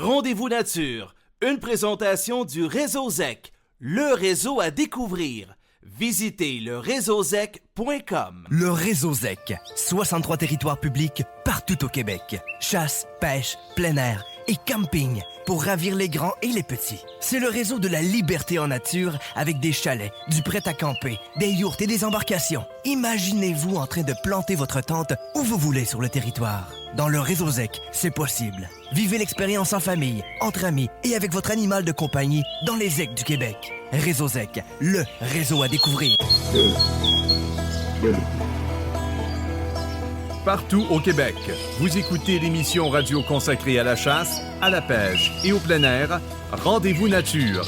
Rendez-vous nature, une présentation du Réseau ZEC, le réseau à découvrir. Visitez leréseauzec.com. Le Réseau ZEC, 63 territoires publics partout au Québec. Chasse, pêche, plein air et camping pour ravir les grands et les petits. C'est le réseau de la liberté en nature avec des chalets, du prêt-à-camper, des yourtes et des embarcations. Imaginez-vous en train de planter votre tente où vous voulez sur le territoire. Dans le Réseau ZEC, c'est possible. Vivez l'expérience en famille, entre amis et avec votre animal de compagnie dans les ZEC du Québec. Réseau ZEC, le réseau à découvrir. Partout au Québec, vous écoutez l'émission radio consacrée à la chasse, à la pêche et au plein air, Rendez-vous nature.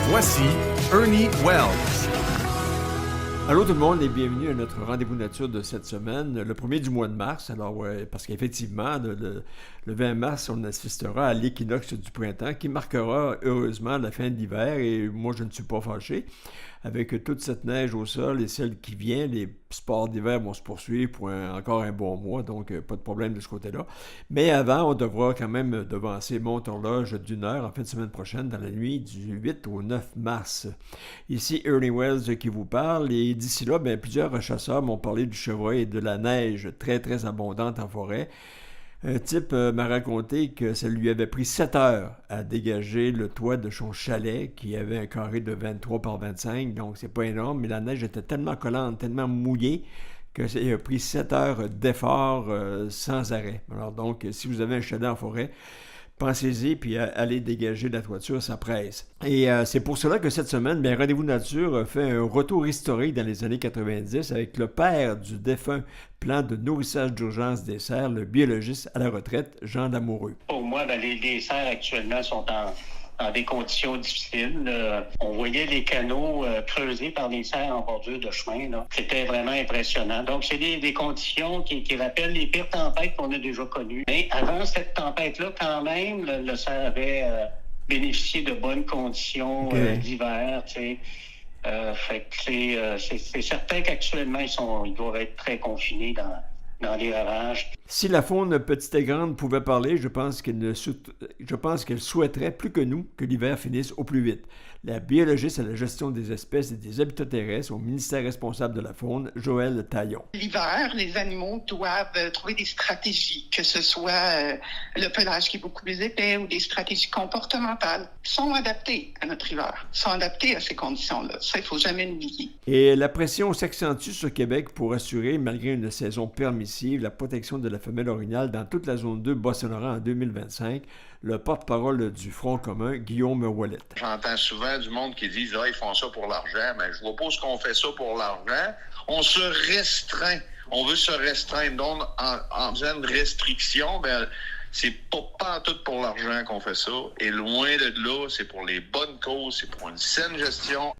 Voici Ernie Wells. Allô tout le monde et bienvenue à notre rendez-vous nature de cette semaine, le premier du mois de mars. Alors, parce qu'effectivement, le 20 mars, on assistera à l'équinoxe du printemps qui marquera heureusement la fin de l'hiver et moi, je ne suis pas fâché. Avec toute cette neige au sol et celle qui vient, les sports d'hiver vont se poursuivre pour encore un bon mois, donc pas de problème de ce côté-là. Mais avant, on devra quand même devancer monte horloge d'une heure en fin de semaine prochaine, dans la nuit du 8 au 9 mars. Ici Ernie Wells qui vous parle, et d'ici là, plusieurs chasseurs m'ont parlé du chevreuil et de la neige très très abondante en forêt. Un type m'a raconté que ça lui avait pris 7 heures à dégager le toit de son chalet qui avait un carré de 23 par 25, donc c'est pas énorme, mais la neige était tellement collante, tellement mouillée que ça a pris 7 heures d'effort sans arrêt. Alors donc, si vous avez un chalet en forêt, pensez-y, puis allez dégager la toiture, ça presse. Et c'est pour cela que cette semaine, Rendez-vous Nature fait un retour historique dans les années 90 avec le père du défunt plan de nourrissage d'urgence des cerfs, le biologiste à la retraite, Jean Lamoureux. Pour moi, les cerfs actuellement sont dans des conditions difficiles. On voyait les canaux creusés par les cerfs en bordure de chemin. Là. C'était vraiment impressionnant. Donc, c'est des conditions qui rappellent les pires tempêtes qu'on a déjà connues. Mais avant cette tempête-là, quand même, le cerf avait bénéficié de bonnes conditions d'hiver, tu sais. Fait que c'est certain qu'actuellement, ils doivent être très confinés dans les ravages. Si la faune petite et grande pouvait parler, je pense qu'elle souhaiterait plus que nous que l'hiver finisse au plus vite. La biologiste à la gestion des espèces et des habitats terrestres au ministère responsable de la faune, Joëlle Taillon. L'hiver, les animaux doivent trouver des stratégies, que ce soit le pelage qui est beaucoup plus épais ou des stratégies comportementales, sont adaptées à notre hiver, sont adaptées à ces conditions-là. Ça, il ne faut jamais l'oublier. Et la pression s'accentue sur Québec pour assurer, malgré une saison permissive, la protection de la femelle orignale dans toute la zone 2 Bas-Saint-Laurent en 2025. Le porte-parole du Front commun, Guillaume Ouellet. J'entends souvent du monde qui dit « ils font ça pour l'argent », mais je vois pas ce qu'on fait ça pour l'argent. On se restreint. On veut se restreindre. Donc, en faisant une restriction, c'est pas en tout pour l'argent qu'on fait ça. Et loin de là, c'est pour les bonnes causes, c'est pour une saine gestion.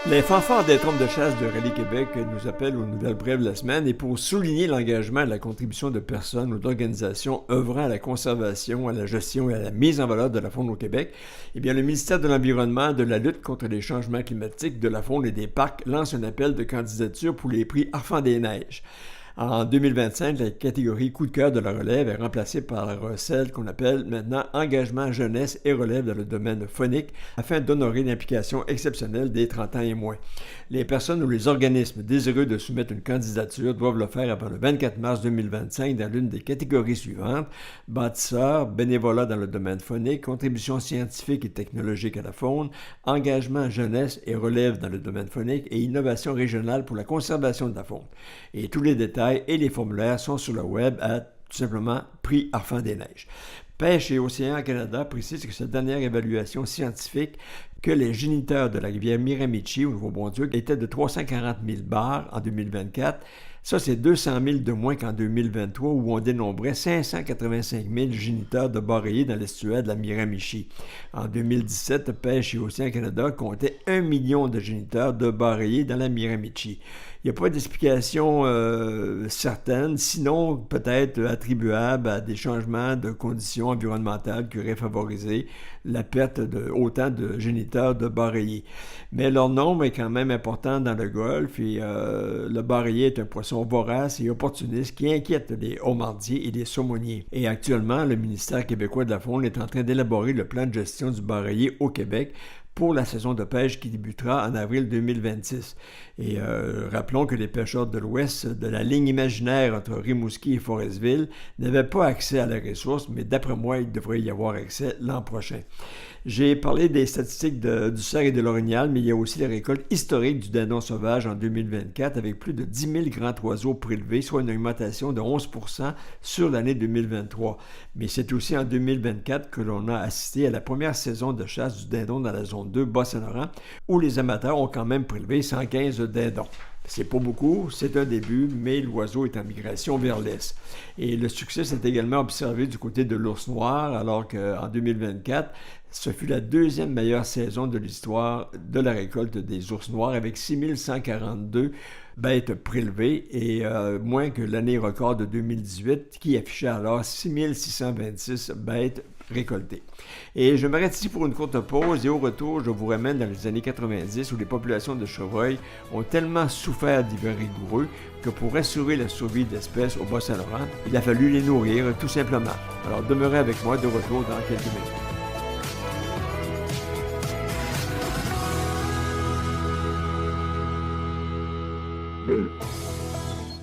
Les fanfares des trompes de chasse de Rallye Québec nous appellent aux nouvelles brèves de la semaine et pour souligner l'engagement et la contribution de personnes ou d'organisations œuvrant à la conservation, à la gestion et à la mise en valeur de la faune au Québec, le ministère de l'Environnement, de la lutte contre les changements climatiques, de la faune et des parcs lance un appel de candidature pour les prix Enfants des Neiges. En 2025, la catégorie coup de cœur de la relève est remplacée par celle qu'on appelle maintenant engagement jeunesse et relève dans le domaine phonique afin d'honorer l'implication exceptionnelle des 30 ans et moins. Les personnes ou les organismes désireux de soumettre une candidature doivent le faire avant le 24 mars 2025 dans l'une des catégories suivantes: bâtisseurs, bénévolat dans le domaine phonique, contribution scientifique et technologique à la faune, engagement jeunesse et relève dans le domaine phonique et innovation régionale pour la conservation de la faune. Et tous les détails et les formulaires sont sur le web à tout simplement Prix Enfants des Neiges. Pêche et Océan Canada précise que cette dernière évaluation scientifique que les géniteurs de la rivière Miramichi au Nouveau-Brunswick étaient de 340 000 bars en 2024 Ça, c'est 200 000 de moins qu'en 2023, où on dénombrait 585 000 géniteurs de bar rayés dans l'estuaire de la Miramichi. En 2017, Pêche et Océan Canada comptait 1 million de géniteurs de bar rayés dans la Miramichi. Il n'y a pas d'explication certaine, sinon peut-être attribuable à des changements de conditions environnementales qui auraient favorisé la perte de autant de géniteurs de bar rayés. Mais leur nombre est quand même important dans le golfe et le bar rayé est un poisson vorace et opportuniste qui inquiète les homardiers et les saumoniers. Et actuellement, le ministère québécois de la Faune est en train d'élaborer le plan de gestion du bar rayé au Québec pour la saison de pêche qui débutera en avril 2026. Et rappelons que les pêcheurs de l'ouest de la ligne imaginaire entre Rimouski et Forestville n'avaient pas accès à la ressource, mais d'après moi, il devrait y avoir accès l'an prochain. J'ai parlé des statistiques du cerf et de l'orignal, mais il y a aussi les récoltes historiques du dindon sauvage en 2024 avec plus de 10 000 grands oiseaux prélevés, soit une augmentation de 11 % sur l'année 2023. Mais c'est aussi en 2024 que l'on a assisté à la première saison de chasse du dindon dans la zone 2 Bas-Saint-Laurent, où les amateurs ont quand même prélevé 115 dindons. C'est pas beaucoup, c'est un début, mais l'oiseau est en migration vers l'est. Et le succès s'est également observé du côté de l'ours noir, alors qu'en 2024, ce fut la deuxième meilleure saison de l'histoire de la récolte des ours noirs, avec 6142 bêtes prélevées et moins que l'année record de 2018, qui affichait alors 6626 bêtes récoltées. Et je m'arrête ici pour une courte pause et au retour, je vous ramène dans les années 90 où les populations de chevreuils ont tellement souffert d'hivers rigoureux que pour assurer la survie d'espèces au Bas-Saint-Laurent, il a fallu les nourrir tout simplement. Alors demeurez avec moi de retour dans quelques minutes.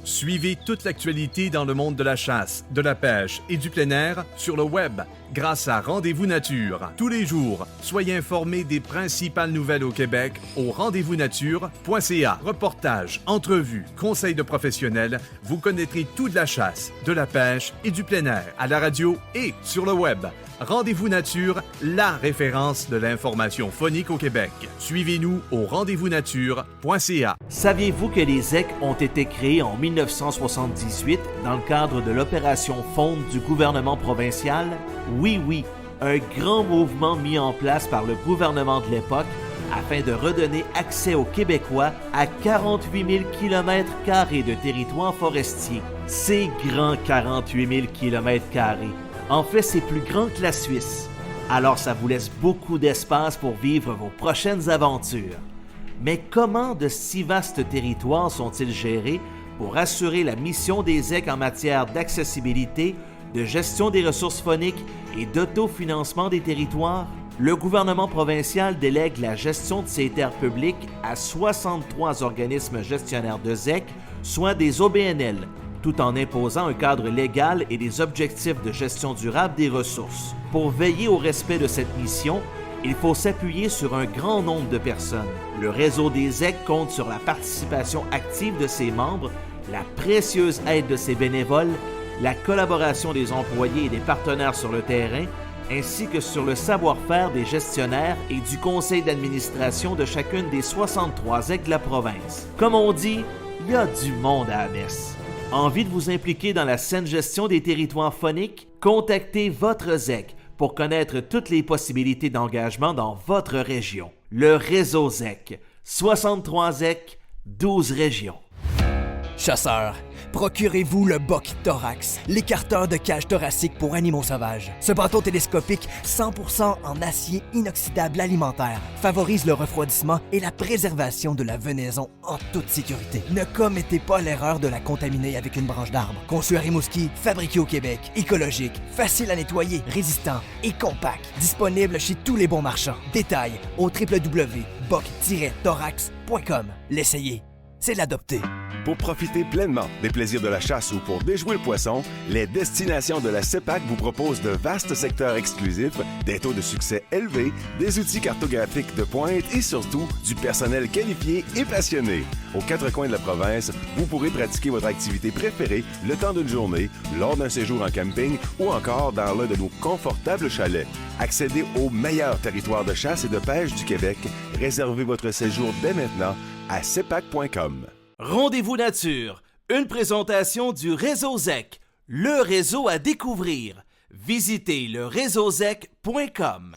Suivez toute l'actualité dans le monde de la chasse, de la pêche et du plein air sur le web grâce à Rendez-vous Nature. Tous les jours, soyez informés des principales nouvelles au Québec au rendez-vous-nature.ca. Reportages, entrevues, conseils de professionnels, vous connaîtrez tout de la chasse, de la pêche et du plein air à la radio et sur le web. Rendez-vous Nature, la référence de l'information phonique au Québec. Suivez-nous au rendez-vous-nature.ca. Saviez-vous que les ZEC ont été créés en 1978 dans le cadre de l'opération Faune du gouvernement provincial? Oui, un grand mouvement mis en place par le gouvernement de l'époque afin de redonner accès aux Québécois à 48 000 km² de territoire forestier. C'est grand 48 000 km². En fait, c'est plus grand que la Suisse. Alors ça vous laisse beaucoup d'espace pour vivre vos prochaines aventures. Mais comment de si vastes territoires sont-ils gérés pour assurer la mission des ZEC en matière d'accessibilité, de gestion des ressources phoniques et d'autofinancement des territoires? Le gouvernement provincial délègue la gestion de ces terres publiques à 63 organismes gestionnaires de ZEC, soit des OBNL, tout en imposant un cadre légal et des objectifs de gestion durable des ressources. Pour veiller au respect de cette mission, il faut s'appuyer sur un grand nombre de personnes. Le réseau des ZEC compte sur la participation active de ses membres, la précieuse aide de ses bénévoles, la collaboration des employés et des partenaires sur le terrain, ainsi que sur le savoir-faire des gestionnaires et du conseil d'administration de chacune des 63 ZEC de la province. Comme on dit, il y a du monde à la messe. Envie de vous impliquer dans la saine gestion des territoires phoniques? Contactez votre ZEC pour connaître toutes les possibilités d'engagement dans votre région. Le réseau ZEC. 63 ZEC, 12 régions. Chasseurs, procurez-vous le Buck Thorax, l'écarteur de cage thoracique pour animaux sauvages. Ce bâton télescopique 100% en acier inoxydable alimentaire favorise le refroidissement et la préservation de la venaison en toute sécurité. Ne commettez pas l'erreur de la contaminer avec une branche d'arbre. Conçu à Rimouski, fabriqué au Québec, écologique, facile à nettoyer, résistant et compact. Disponible chez tous les bons marchands. Détails au www.buck-thorax.com. L'essayer, c'est l'adopter. Pour profiter pleinement des plaisirs de la chasse ou pour déjouer le poisson, les destinations de la CEPAC vous proposent de vastes secteurs exclusifs, des taux de succès élevés, des outils cartographiques de pointe et surtout du personnel qualifié et passionné. Aux quatre coins de la province, vous pourrez pratiquer votre activité préférée le temps d'une journée, lors d'un séjour en camping ou encore dans l'un de nos confortables chalets. Accédez au meilleur territoire de chasse et de pêche du Québec. Réservez votre séjour dès maintenant à cepac.com. Rendez-vous Nature, Une présentation du Réseau ZEC, le réseau à découvrir. Visitez leréseauzec.com.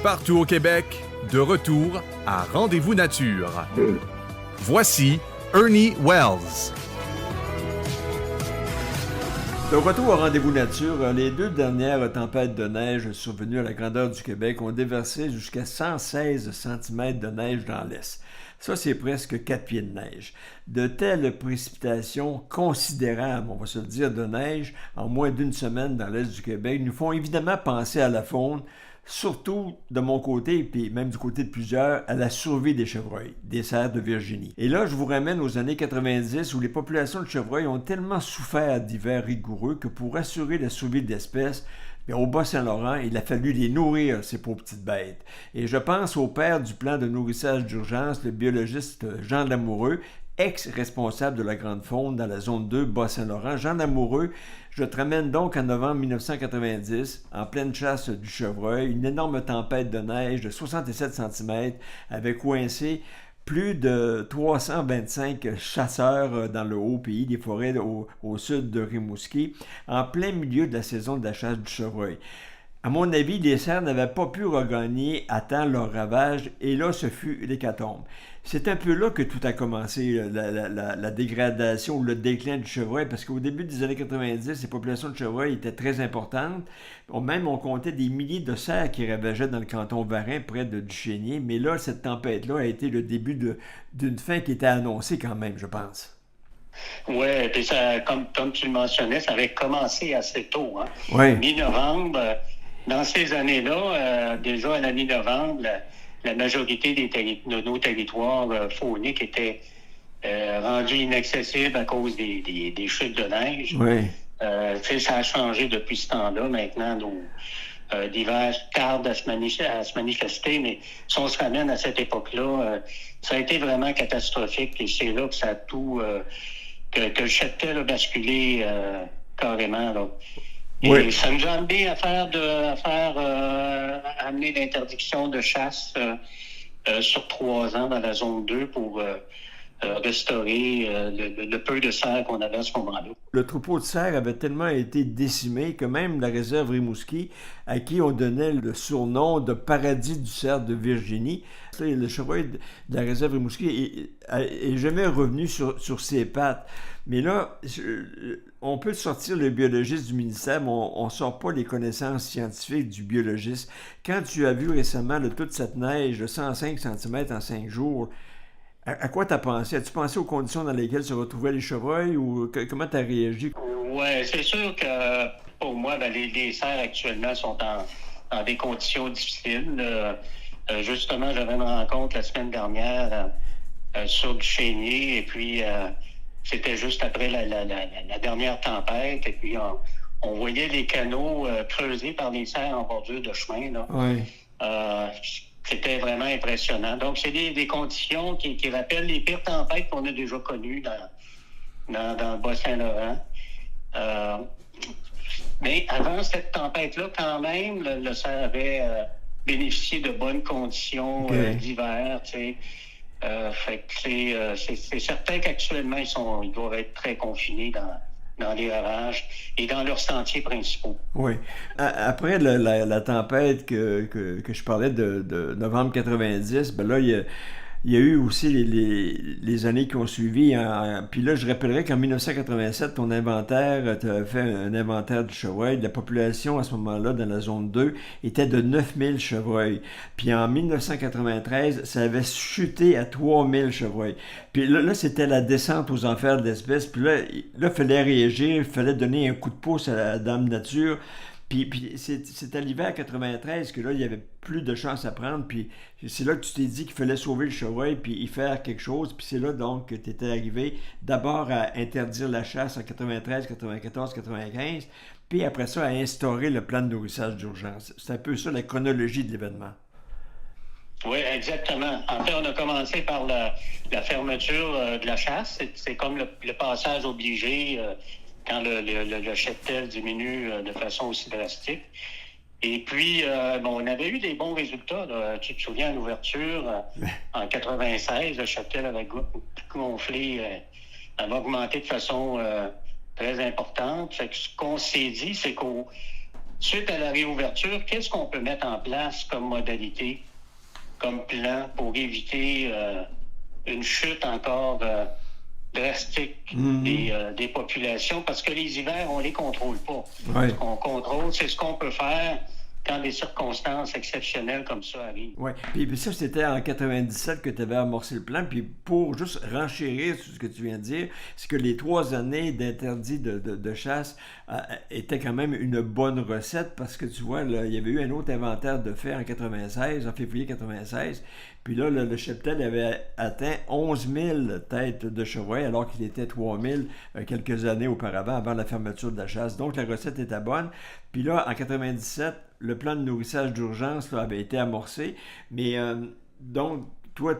Partout au Québec, de retour à Rendez-vous Nature. Voici Ernie Wells. De retour au Rendez-vous Nature, les 2 dernières tempêtes de neige survenues à la grandeur du Québec ont déversé jusqu'à 116 cm de neige dans l'Est. Ça, c'est presque 4 pieds de neige. De telles précipitations considérables, on va se le dire, de neige en moins d'une semaine dans l'Est du Québec nous font évidemment penser à la faune, surtout de mon côté, puis même du côté de plusieurs, à la survie des chevreuils, des cerfs de Virginie. Et là, je vous ramène aux années 90 où les populations de chevreuils ont tellement souffert d'hivers rigoureux que pour assurer la survie de l'espèce, au Bas-Saint-Laurent, il a fallu les nourrir, ces pauvres petites bêtes. Et je pense au père du plan de nourrissage d'urgence, le biologiste Jean Lamoureux, ex-responsable de la grande faune dans la zone 2 Bas-Saint-Laurent. Jean Lamoureux, je te ramène donc en novembre 1990, en pleine chasse du chevreuil, une énorme tempête de neige de 67 cm avait coincé plus de 325 chasseurs dans le Haut-Pays, des forêts au sud de Rimouski, en plein milieu de la saison de la chasse du chevreuil. À mon avis, les cerfs n'avaient pas pu regagner à temps leur ravage, et là, ce fut l'hécatombe. C'est un peu là que tout a commencé, la dégradation ou le déclin du chevreuil, parce qu'au début des années 90, les populations de chevreuil étaient très importantes. Même, on comptait des milliers de cerfs qui ravageaient dans le canton Varin, près de Duchesnier. Mais là, cette tempête-là a été le début d'une fin qui était annoncée quand même, je pense. Oui, puis ça, comme tu le mentionnais, ça avait commencé assez tôt. Hein? Oui. Mi-novembre, dans ces années-là, déjà à la mi-novembre, la majorité de nos territoires fauniques étaient rendus inaccessibles à cause des chutes de neige. Oui. Ça a changé depuis ce temps-là. Maintenant, l'hiver tarde à se manifester, mais si on se ramène à cette époque-là, ça a été vraiment catastrophique. Et c'est là que ça a tout... que le cheptel a basculé carrément. Là. Et oui. Ça nous a amené à amener l'interdiction de chasse sur 3 ans dans la zone 2 pour restaurer le peu de cerfs qu'on avait à ce moment-là. Le troupeau de cerfs avait tellement été décimé que même la réserve Rimouski, à qui on donnait le surnom de paradis du cerf de Virginie, le chevreuil de la réserve Rimouski est jamais revenu sur ses pattes. Mais là, on peut sortir le biologiste du ministère, mais on ne sort pas les connaissances scientifiques du biologiste. Quand tu as vu récemment toute cette neige de 105 cm en 5 jours, à quoi tu as pensé? As-tu pensé aux conditions dans lesquelles se retrouvaient les chevreuils ou comment tu as réagi? Oui, c'est sûr que pour moi, les cerfs actuellement sont dans des conditions difficiles. Justement, j'avais une rencontre la semaine dernière sur Duchesnier et puis c'était juste après la dernière tempête et puis on voyait les canaux creusés par les cerfs en bordure de chemin. Là. Oui. C'était vraiment impressionnant. Donc, c'est des conditions qui rappellent les pires tempêtes qu'on a déjà connues dans le Bas-Saint-Laurent. Mais avant cette tempête-là, quand même, le cerf avait bénéficié de bonnes conditions d'hiver. Tu sais. Fait que c'est certain qu'actuellement, ils doivent être très confinés dans les ravages et dans leurs sentiers principaux. Oui. Après la tempête que je parlais de novembre 90, ben là, il y a eu aussi les années qui ont suivi. Puis là, je rappellerai qu'en 1987, ton inventaire, tu as fait un inventaire du chevreuil. La population, à ce moment-là, dans la zone 2, était de 9000 chevreuils. Puis en 1993, ça avait chuté à 3000 chevreuils. Puis là, c'était la descente aux enfers de l'espèce. Puis là, il fallait réagir, il fallait donner un coup de pouce à la Dame Nature. Puis c'est à l'hiver 93 que là, il n'y avait plus de chance à prendre. Puis c'est là que tu t'es dit qu'il fallait sauver le chevreuil puis y faire quelque chose. Puis c'est là donc que tu étais arrivé d'abord à interdire la chasse en 93, 94, 95. Puis après ça, à instaurer le plan de nourrissage d'urgence. C'est un peu ça la chronologie de l'événement. Oui, exactement. En fait, on a commencé par la fermeture de la chasse. C'est comme le passage obligé quand le cheptel diminue de façon aussi drastique. Et puis, on avait eu des bons résultats. Là. Tu te souviens, à l'ouverture, en 96, le cheptel avait gonflé, avait augmenté de façon très importante. Fait que ce qu'on s'est dit, c'est suite à la réouverture, qu'est-ce qu'on peut mettre en place comme modalité, comme plan pour éviter une chute encore drastique des populations? Parce que les hivers, on les contrôle pas. Ouais. Ce qu'on contrôle, c'est ce qu'on peut faire quand des circonstances exceptionnelles comme ça arrivent. Oui, puis ça, c'était en 97 que tu avais amorcé le plan. Puis pour juste renchérir sur ce que tu viens de dire, c'est que les 3 années d'interdit de chasse étaient quand même une bonne recette parce que tu vois, là, il y avait eu un autre inventaire de faits en février 96. Puis là, le cheptel avait atteint 11 000 têtes de chevreuil alors qu'il était 3 000 quelques années auparavant, avant la fermeture de la chasse. Donc la recette était bonne. Puis là, en 97, le plan de nourrissage d'urgence là, avait été amorcé, mais donc, toi,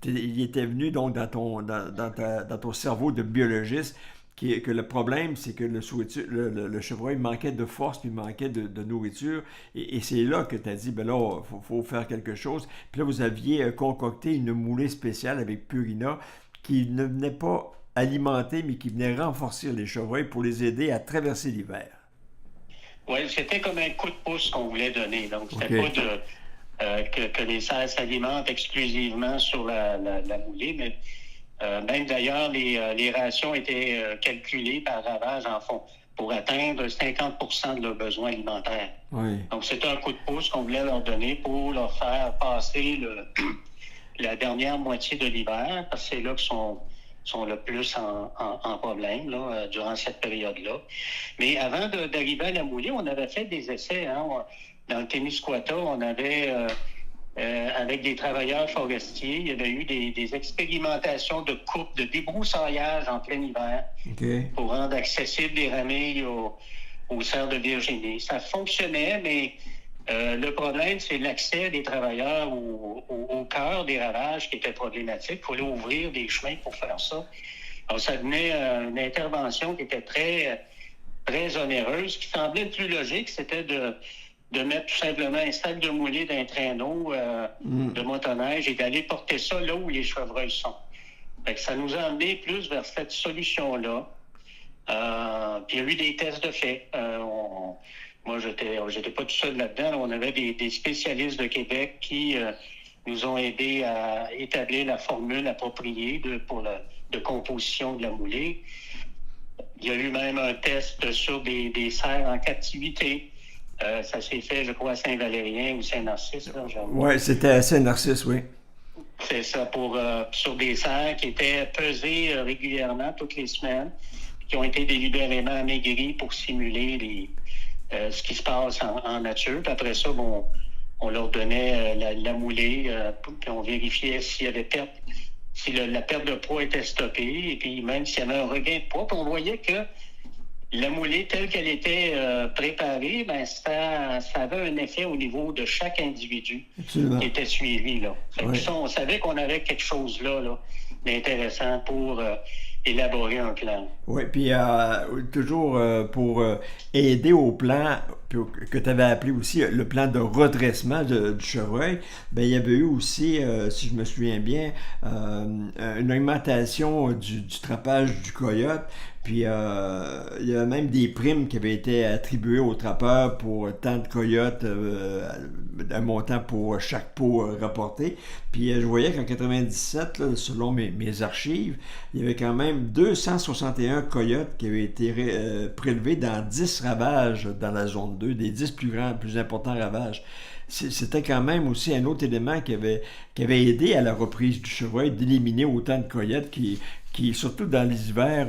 il était venu donc dans ton cerveau de biologiste que le problème, c'est que le chevreuil manquait de force, puis manquait de nourriture, et c'est là que tu as dit, ben là, il faut faire quelque chose. Puis là, vous aviez concocté une moulée spéciale avec Purina qui ne venait pas alimenter, mais qui venait renforcer les chevreuils pour les aider à traverser l'hiver. Oui, c'était comme un coup de pouce qu'on voulait donner. Donc, c'était pas que les cerfs s'alimentent exclusivement sur la moulée, mais même d'ailleurs, les rations étaient calculées par ravage en fond pour atteindre 50% de leurs besoins alimentaires. Oui. Donc, c'était un coup de pouce qu'on voulait leur donner pour leur faire passer la dernière moitié de l'hiver, parce que c'est là qu'ils sont le plus en problème là, durant cette période-là. Mais avant d'arriver à la moulée, on avait fait des essais. Hein, dans le Témiscouata, on avait, avec des travailleurs forestiers, il y avait eu des expérimentations de coupe, de débroussaillage en plein hiver pour rendre accessibles les ramilles aux cerfs de Virginie. Ça fonctionnait, mais le problème, c'est l'accès des travailleurs au cœur des ravages qui était problématique. Il fallait ouvrir des chemins pour faire ça. Alors, ça devenait une intervention qui était très, très onéreuse. Ce qui semblait le plus logique, c'était de mettre tout simplement un sac de moulée d'un traîneau de motoneige et d'aller porter ça là où les chevreuils sont. Fait que ça nous a amené plus vers cette solution-là. Puis il y a eu des tests de fait. Moi, j'étais pas tout seul là-dedans. On avait des spécialistes de Québec qui nous ont aidés à établir la formule appropriée de composition de la moulée. Il y a eu même un test sur des cerfs en captivité. Ça s'est fait, je crois, à Saint-Valérien ou Saint-Narcisse. Oui, c'était à Saint-Narcisse, oui. C'est ça, sur des cerfs qui étaient pesés régulièrement toutes les semaines, qui ont été délibérément amaigris pour simuler ce qui se passe en nature. Puis après ça, on leur donnait la moulée, puis on vérifiait s'il y avait si la perte de poids était stoppée, et puis même s'il y avait un regain de poids. Puis on voyait que la moulée, telle qu'elle était préparée, ça avait un effet au niveau de chaque individu qui était suivi. Là. Ouais. Ça, on savait qu'on avait quelque chose là d'intéressant pour élaborer un plan. Oui, puis toujours pour aider au plan que tu avais appelé aussi le plan de redressement du chevreuil, bien, il y avait eu aussi, si je me souviens bien, une augmentation du trapage du coyote. Puis, il y avait même des primes qui avaient été attribuées aux trappeurs pour tant de coyotes, un montant pour chaque pot rapporté. Puis, je voyais qu'en 97, là, selon mes archives, il y avait quand même 261 coyotes qui avaient été prélevés dans 10 ravages dans la zone 2, des 10 plus importants ravages. C'était quand même aussi un autre élément qui avait aidé à la reprise du chevreuil, d'éliminer autant de coyotes qui surtout dans les hivers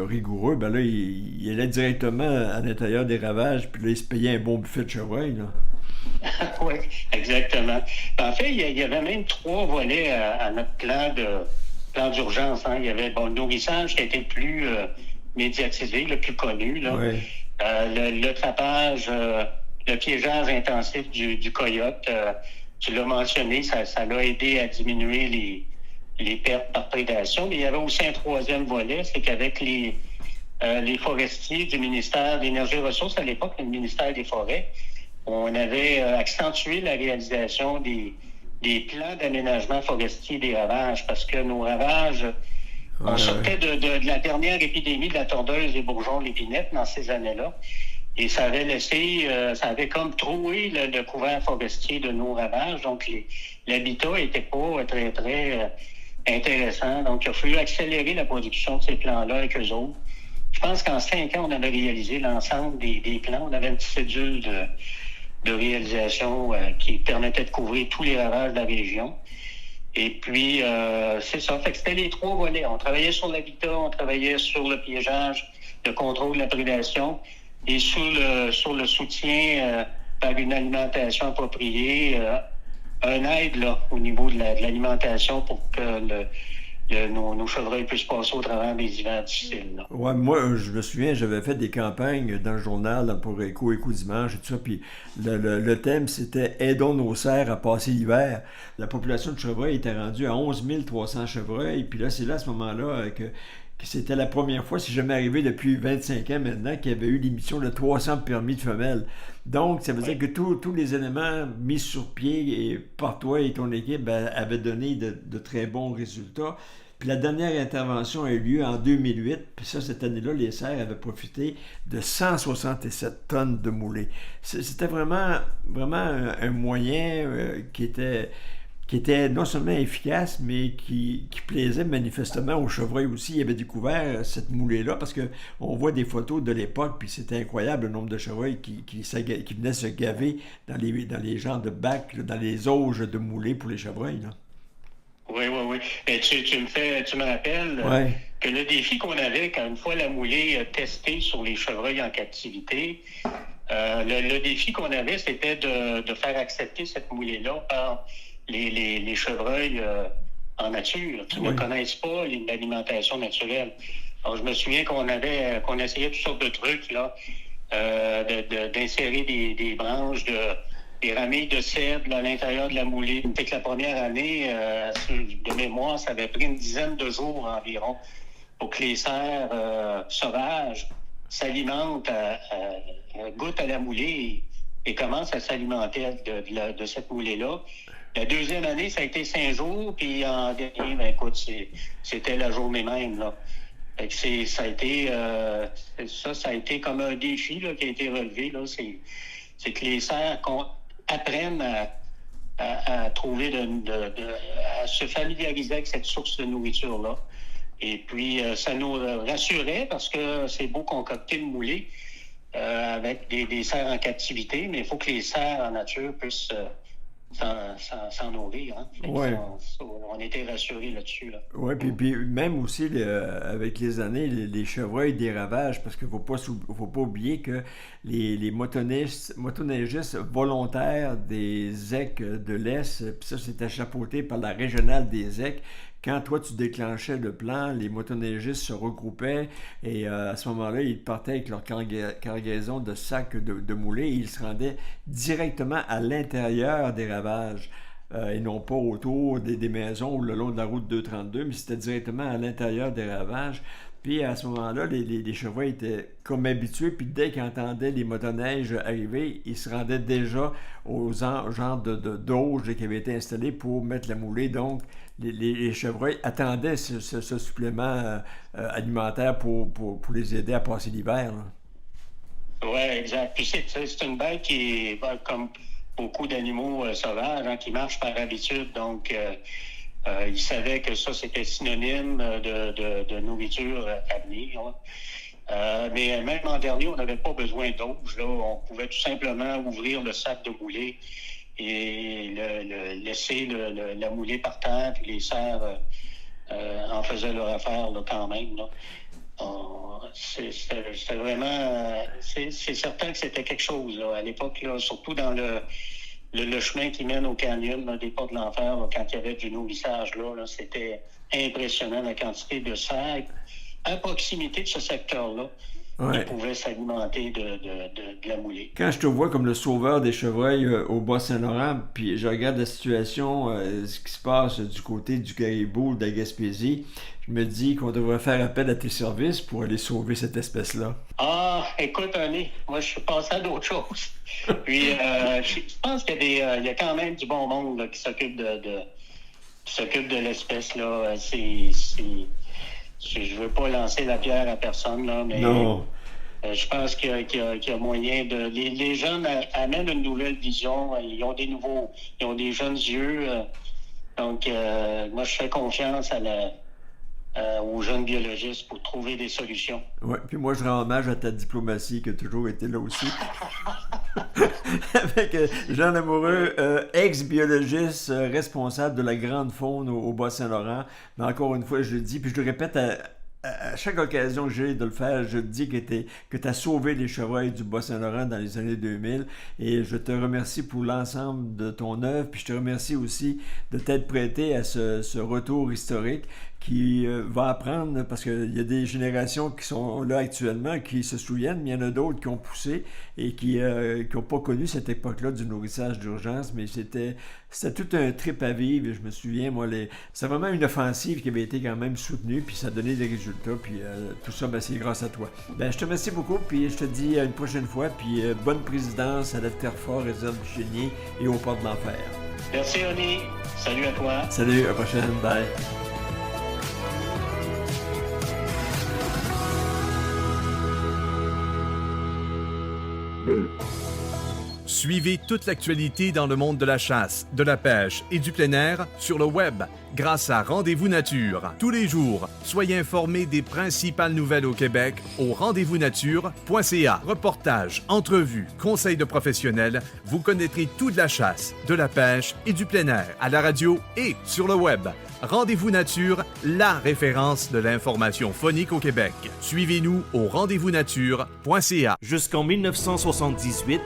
rigoureux, ben là, il allait directement à l'intérieur des ravages, puis là, il se payait un bon buffet de chevreuil, là. Oui, exactement. En fait, il y avait même 3 volets à notre plan d'urgence. Hein. Il y avait le nourrissage qui a été le plus médiatisé, le plus connu, là. Oui. Le trappage, le piégeage intensif du coyote, tu l'as mentionné, ça l'a aidé à diminuer les pertes par prédation. Mais il y avait aussi un 3e volet, c'est qu'avec les forestiers du ministère de l'Énergie et des Ressources, à l'époque, le ministère des Forêts, on avait accentué la réalisation des plans d'aménagement forestier des ravages, parce que nos ravages, on sortait de la dernière épidémie de la tondeuse des bourgeons l'épinette dans ces années-là, et ça avait laissé, ça avait comme troué le couvert forestier de nos ravages, donc l'habitat était pas très, très intéressant, donc il a fallu accélérer la production de ces plans-là avec eux autres. Je pense qu'en 5 ans, on avait réalisé l'ensemble des plans, on avait une petite cédule de réalisation qui permettait de couvrir tous les ravages de la région. Et puis, c'est ça. Fait que c'était les 3 volets. On travaillait sur l'habitat, on travaillait sur le piégeage, le contrôle de la prédation et sur le soutien par une alimentation appropriée, un aide là, au niveau de l'alimentation pour que nos chevreuils puissent passer au travers des hivers difficiles. Là. Ouais, moi, je me souviens, j'avais fait des campagnes dans le journal là, pour Écho Dimanche et tout ça, puis le thème, c'était « Aidons nos cerfs à passer l'hiver ». La population de chevreuils était rendue à 11 300 chevreuils, puis là, c'est là, à ce moment-là, que c'était la première fois, c'est jamais arrivé depuis 25 ans maintenant, qu'il y avait eu l'émission de 300 permis de femelles. Donc, ça veut dire que tous les éléments mis sur pied et par toi et ton équipe avaient donné de très bons résultats. Puis la dernière intervention a eu lieu en 2008, puis ça, cette année-là, les cerfs avaient profité de 167 tonnes de moulées. C'était vraiment un moyen qui était non seulement efficace, mais qui plaisait manifestement aux chevreuils aussi. Ils avaient découvert cette moulée-là, parce qu'on voit des photos de l'époque, puis c'était incroyable le nombre de chevreuils qui venaient se gaver dans les genres de bacs, là, dans les auges de moulées pour les chevreuils. Là. Oui. Et tu me rappelles que le défi qu'on avait quand une fois la moulée testée sur les chevreuils en captivité, le défi qu'on avait, c'était de faire accepter cette moulée-là par les chevreuils en nature, qui ne connaissent pas l'alimentation naturelle. Alors, je me souviens qu'on essayait toutes sortes de trucs, là, d'insérer des branches des ramilles de cèdre à l'intérieur de la moulée. Fait que la première année, de mémoire, ça avait pris une dizaine de jours environ pour que les cerfs sauvages s'alimentent, goûtent à la moulée et commencent à s'alimenter de cette moulée-là. La deuxième année, ça a été 5 jours, puis en dernier, écoute, c'était la journée même, là. Fait que ça a été comme un défi là, qui a été relevé, là. C'est que les cerfs apprennent à trouver à se familiariser avec cette source de nourriture-là. Et puis, ça nous rassurait parce que c'est beau concocter une moulée avec des cerfs en captivité, mais il faut que les cerfs en nature puissent s'en nourrir. Hein? On était rassurés là-dessus. Là. Oui, puis même aussi, avec les années, les chevreuils des ravages, parce qu'il ne faut pas oublier que les motoneigistes volontaires des EC de l'Est, puis ça, c'était chapeauté par la régionale des EC. Quand toi, tu déclenchais le plan, les motoneigistes se regroupaient et à ce moment-là, ils partaient avec leur cargaison de sacs de moulées et ils se rendaient directement à l'intérieur des ravages. Et non pas autour des maisons ou le long de la route 232, mais c'était directement à l'intérieur des ravages. Puis à ce moment-là, les chevreuils étaient comme habitués, puis dès qu'ils entendaient les motoneiges arriver, ils se rendaient déjà aux genres d'auges qui avaient été installés pour mettre la moulée. Donc, les chevreuils attendaient ce supplément alimentaire pour les aider à passer l'hiver. Oui, exact. Puis c'est une bête qui est comme beaucoup d'animaux sauvages, hein, qui marchent par habitude. Donc, ils savaient que ça, c'était synonyme de nourriture à venir. Mais même en dernier, on n'avait pas besoin d'auge. On pouvait tout simplement ouvrir le sac de moulée et laisser la moulée par terre, puis les cerfs en faisaient leur affaire là, quand même. Là. C'était vraiment... c'est certain que c'était quelque chose là, à l'époque, là, surtout dans le chemin qui mène au canyon là, des Portes de l'Enfer, là, quand il y avait du nourrissage là, c'était impressionnant la quantité de cerfs à proximité de ce secteur-là. Ouais. qui pouvaient s'alimenter de la moulée. Quand je te vois comme le sauveur des chevreuils au Bas-Saint-Laurent, puis je regarde la situation, ce qui se passe du côté du Caribou, de la Gaspésie, je me dis qu'on devrait faire appel à tes services pour aller sauver cette espèce-là. Ah, écoute, René, moi, je suis passé à d'autres choses. Puis, je pense qu'il y a quand même du bon monde là, qui s'occupe de l'espèce, là. Je veux pas lancer la pierre à personne, là, mais... Non. Je pense qu'il y a moyen de... Les jeunes amènent une nouvelle vision. Ils ont des jeunes yeux. Donc, moi, je fais confiance aux jeunes biologistes pour trouver des solutions. Oui, puis moi, je rends hommage à ta diplomatie qui a toujours été là aussi. Avec Jean Lamoureux, ex-biologiste responsable de la grande faune au Bas-Saint-Laurent. Mais encore une fois, je le dis, puis je le répète à chaque occasion que j'ai de le faire, je te dis que tu as sauvé les chevreuils du Bas-Saint-Laurent dans les années 2000 et je te remercie pour l'ensemble de ton œuvre, puis je te remercie aussi de t'être prêté à ce retour historique qui va apprendre, parce qu'il y a des générations qui sont là actuellement, qui se souviennent, mais il y en a d'autres qui ont poussé et qui n'ont pas connu cette époque-là du nourrissage d'urgence, mais c'était tout un trip à vivre, et je me souviens, moi, c'est vraiment une offensive qui avait été quand même soutenue, puis ça a donné des résultats, puis tout ça, ben, c'est grâce à toi. Ben, je te remercie beaucoup, puis je te dis à une prochaine fois, puis bonne présidence à la Terrefort, réserve du Chénier et au Port de l'Enfer. Merci, René. Salut à toi. Salut, à la prochaine. Bye. Suivez toute l'actualité dans le monde de la chasse, de la pêche et du plein air sur le web grâce à Rendez-vous Nature. Tous les jours, soyez informés des principales nouvelles au Québec au rendez-vous-nature.ca. Reportages, entrevues, conseils de professionnels, vous connaîtrez tout de la chasse, de la pêche et du plein air à la radio et sur le web. Rendez-vous Nature, la référence de l'information phonique au Québec. Suivez-nous au rendez-vous-nature.ca. Jusqu'en 1978,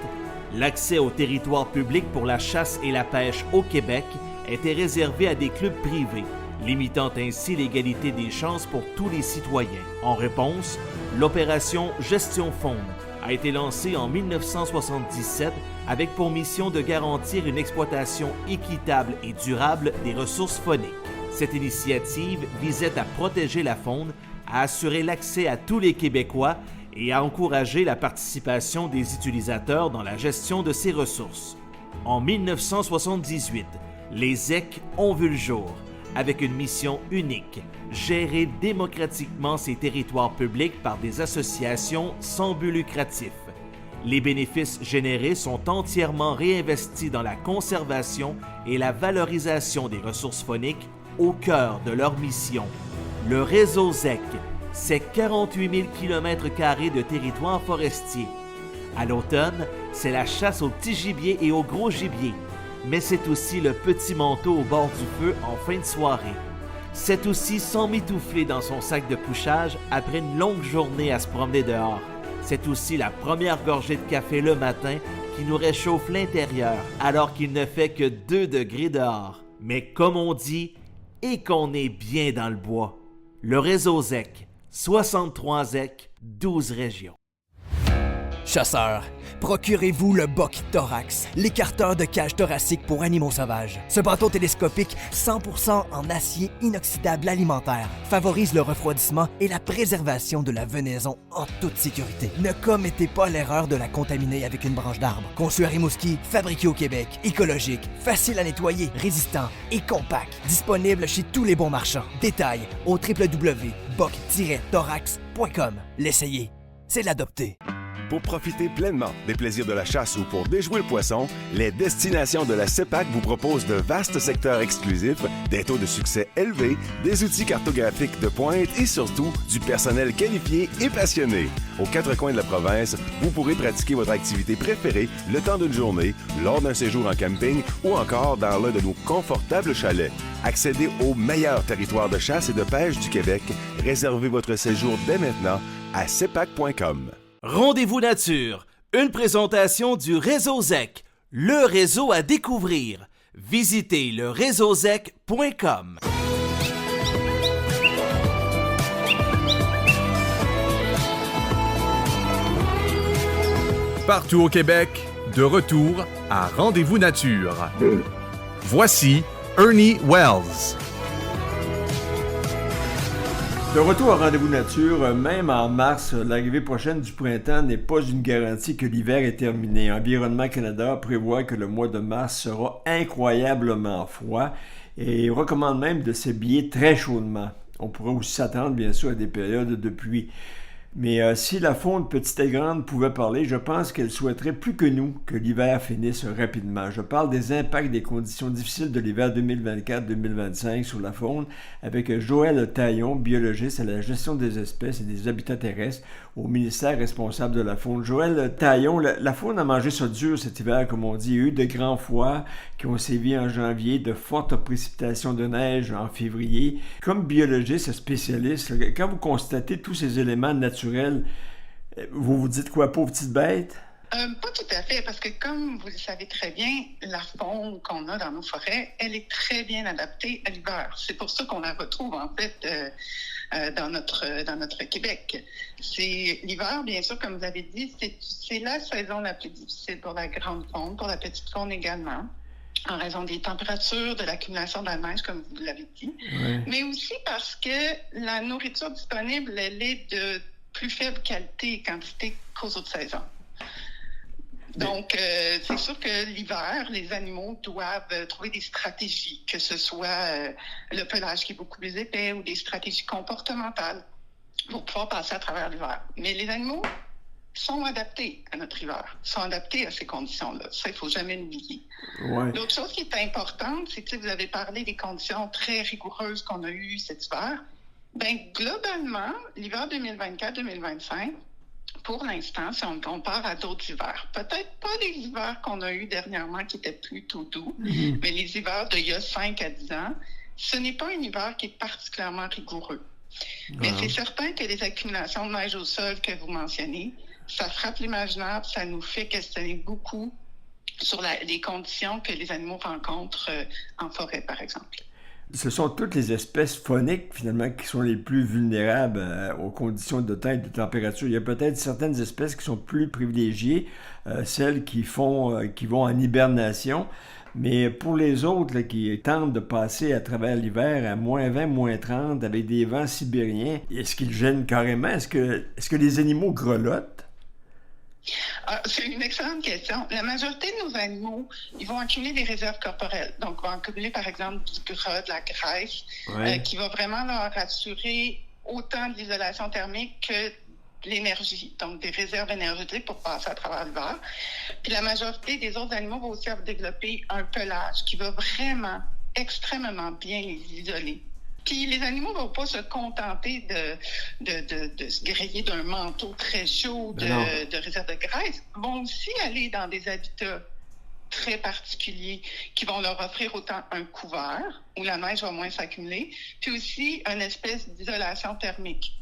l'accès au territoire public pour la chasse et la pêche au Québec était réservé à des clubs privés, limitant ainsi l'égalité des chances pour tous les citoyens. En réponse, l'opération Gestion Faune a été lancée en 1977 avec pour mission de garantir une exploitation équitable et durable des ressources fauniques. Cette initiative visait à protéger la faune, à assurer l'accès à tous les Québécois et à encourager la participation des utilisateurs dans la gestion de ces ressources. En 1978, les ZEC ont vu le jour, avec une mission unique, gérer démocratiquement ces territoires publics par des associations sans but lucratif. Les bénéfices générés sont entièrement réinvestis dans la conservation et la valorisation des ressources fauniques au cœur de leur mission. Le réseau ZEC, c'est 48 000 km² de territoire forestier. À l'automne, c'est la chasse au petit gibier et au gros gibier, mais c'est aussi le petit manteau au bord du feu en fin de soirée. C'est aussi s'emmitoufler dans son sac de couchage après une longue journée à se promener dehors. C'est aussi la première gorgée de café le matin qui nous réchauffe l'intérieur alors qu'il ne fait que 2 degrés dehors. Mais comme on dit, et qu'on est bien dans le bois. Le réseau ZEC, 63 ZEC, 12 régions. Chasseurs, procurez-vous le Buck Thorax, l'écarteur de cage thoracique pour animaux sauvages. Ce bâton télescopique 100% en acier inoxydable alimentaire favorise le refroidissement et la préservation de la venaison en toute sécurité. Ne commettez pas l'erreur de la contaminer avec une branche d'arbre. Conçu à Rimouski, fabriqué au Québec, écologique, facile à nettoyer, résistant et compact. Disponible chez tous les bons marchands. Détails au www.buck-thorax.com. L'essayer, c'est l'adopter. Pour profiter pleinement des plaisirs de la chasse ou pour déjouer le poisson, les destinations de la CEPAC vous proposent de vastes secteurs exclusifs, des taux de succès élevés, des outils cartographiques de pointe et surtout du personnel qualifié et passionné. Aux 4 coins de la province, vous pourrez pratiquer votre activité préférée le temps d'une journée, lors d'un séjour en camping ou encore dans l'un de nos confortables chalets. Accédez au meilleur territoire de chasse et de pêche du Québec. Réservez votre séjour dès maintenant à cepac.com. Rendez-vous Nature, une présentation du réseau ZEC, le réseau à découvrir. Visitez le réseauzec.com. Partout au Québec, de retour à Rendez-vous Nature. Voici Ernie Wells. De retour à Rendez-vous Nature, même en mars, l'arrivée prochaine du printemps n'est pas une garantie que l'hiver est terminé. Environnement Canada prévoit que le mois de mars sera incroyablement froid et recommande même de s'habiller très chaudement. On pourrait aussi s'attendre, bien sûr, à des périodes de pluie. Mais si la faune petite et grande pouvait parler, je pense qu'elle souhaiterait plus que nous que l'hiver finisse rapidement. Je parle des impacts des conditions difficiles de l'hiver 2024-2025 sur la faune avec Joël Taillon, biologiste à la gestion des espèces et des habitats terrestres au ministère responsable de la faune. Joël Taillon, la faune a mangé ça dur cet hiver, comme on dit. Il y a eu de grands froids qui ont sévi en janvier, de fortes précipitations de neige en février. Comme biologiste spécialiste, quand vous constatez tous ces éléments naturels, vous vous dites quoi, pauvre petite bête? Pas tout à fait, parce que comme vous le savez très bien, la faune qu'on a dans nos forêts, elle est très bien adaptée à l'hiver. C'est pour ça qu'on la retrouve, en fait, dans notre Québec. C'est l'hiver, bien sûr, comme vous avez dit, c'est la saison la plus difficile pour la grande faune, pour la petite faune également, en raison des températures, de l'accumulation de la neige, comme vous l'avez dit, mais aussi parce que la nourriture disponible, elle est de plus faible qualité et quantité qu'aux autres saisons. Donc, c'est sûr que l'hiver, les animaux doivent trouver des stratégies, que ce soit le pelage qui est beaucoup plus épais ou des stratégies comportementales pour pouvoir passer à travers l'hiver. Mais les animaux sont adaptés à notre hiver, sont adaptés à ces conditions-là. Ça, il ne faut jamais l'oublier. Ouais. L'autre chose qui est importante, c'est que vous avez parlé des conditions très rigoureuses qu'on a eues cet hiver. Bien, globalement, l'hiver 2024-2025, pour l'instant, si on compare à d'autres hivers, peut-être pas les hivers qu'on a eus dernièrement qui étaient plutôt doux, mais les hivers d'il y a 5 à 10 ans, ce n'est pas un hiver qui est particulièrement rigoureux. Mais c'est certain que les accumulations de neige au sol que vous mentionnez, ça frappe l'imaginaire, ça nous fait questionner beaucoup sur les conditions que les animaux rencontrent en forêt, par exemple. Ce sont toutes les espèces fauniques, finalement, qui sont les plus vulnérables aux conditions de temps et de température. Il y a peut-être certaines espèces qui sont plus privilégiées, celles qui vont en hibernation. Mais pour les autres là, qui tentent de passer à travers l'hiver à moins 20, moins 30, avec des vents sibériens, est-ce qu'ils gênent carrément? Est-ce que les animaux grelottent? C'est une excellente question. La majorité de nos animaux, ils vont accumuler des réserves corporelles. Donc, ils vont accumuler, par exemple, du gras, de la graisse, qui va vraiment leur assurer autant de l'isolation thermique que de l'énergie, donc des réserves énergétiques pour passer à travers l'hiver. Puis la majorité des autres animaux vont aussi développer un pelage qui va vraiment extrêmement bien les isoler. Puis les animaux ne vont pas se contenter de se griller d'un manteau très chaud de réserve de graisse. Ils vont aussi aller dans des habitats très particuliers qui vont leur offrir autant un couvert où la neige va moins s'accumuler, puis aussi une espèce d'isolation thermique.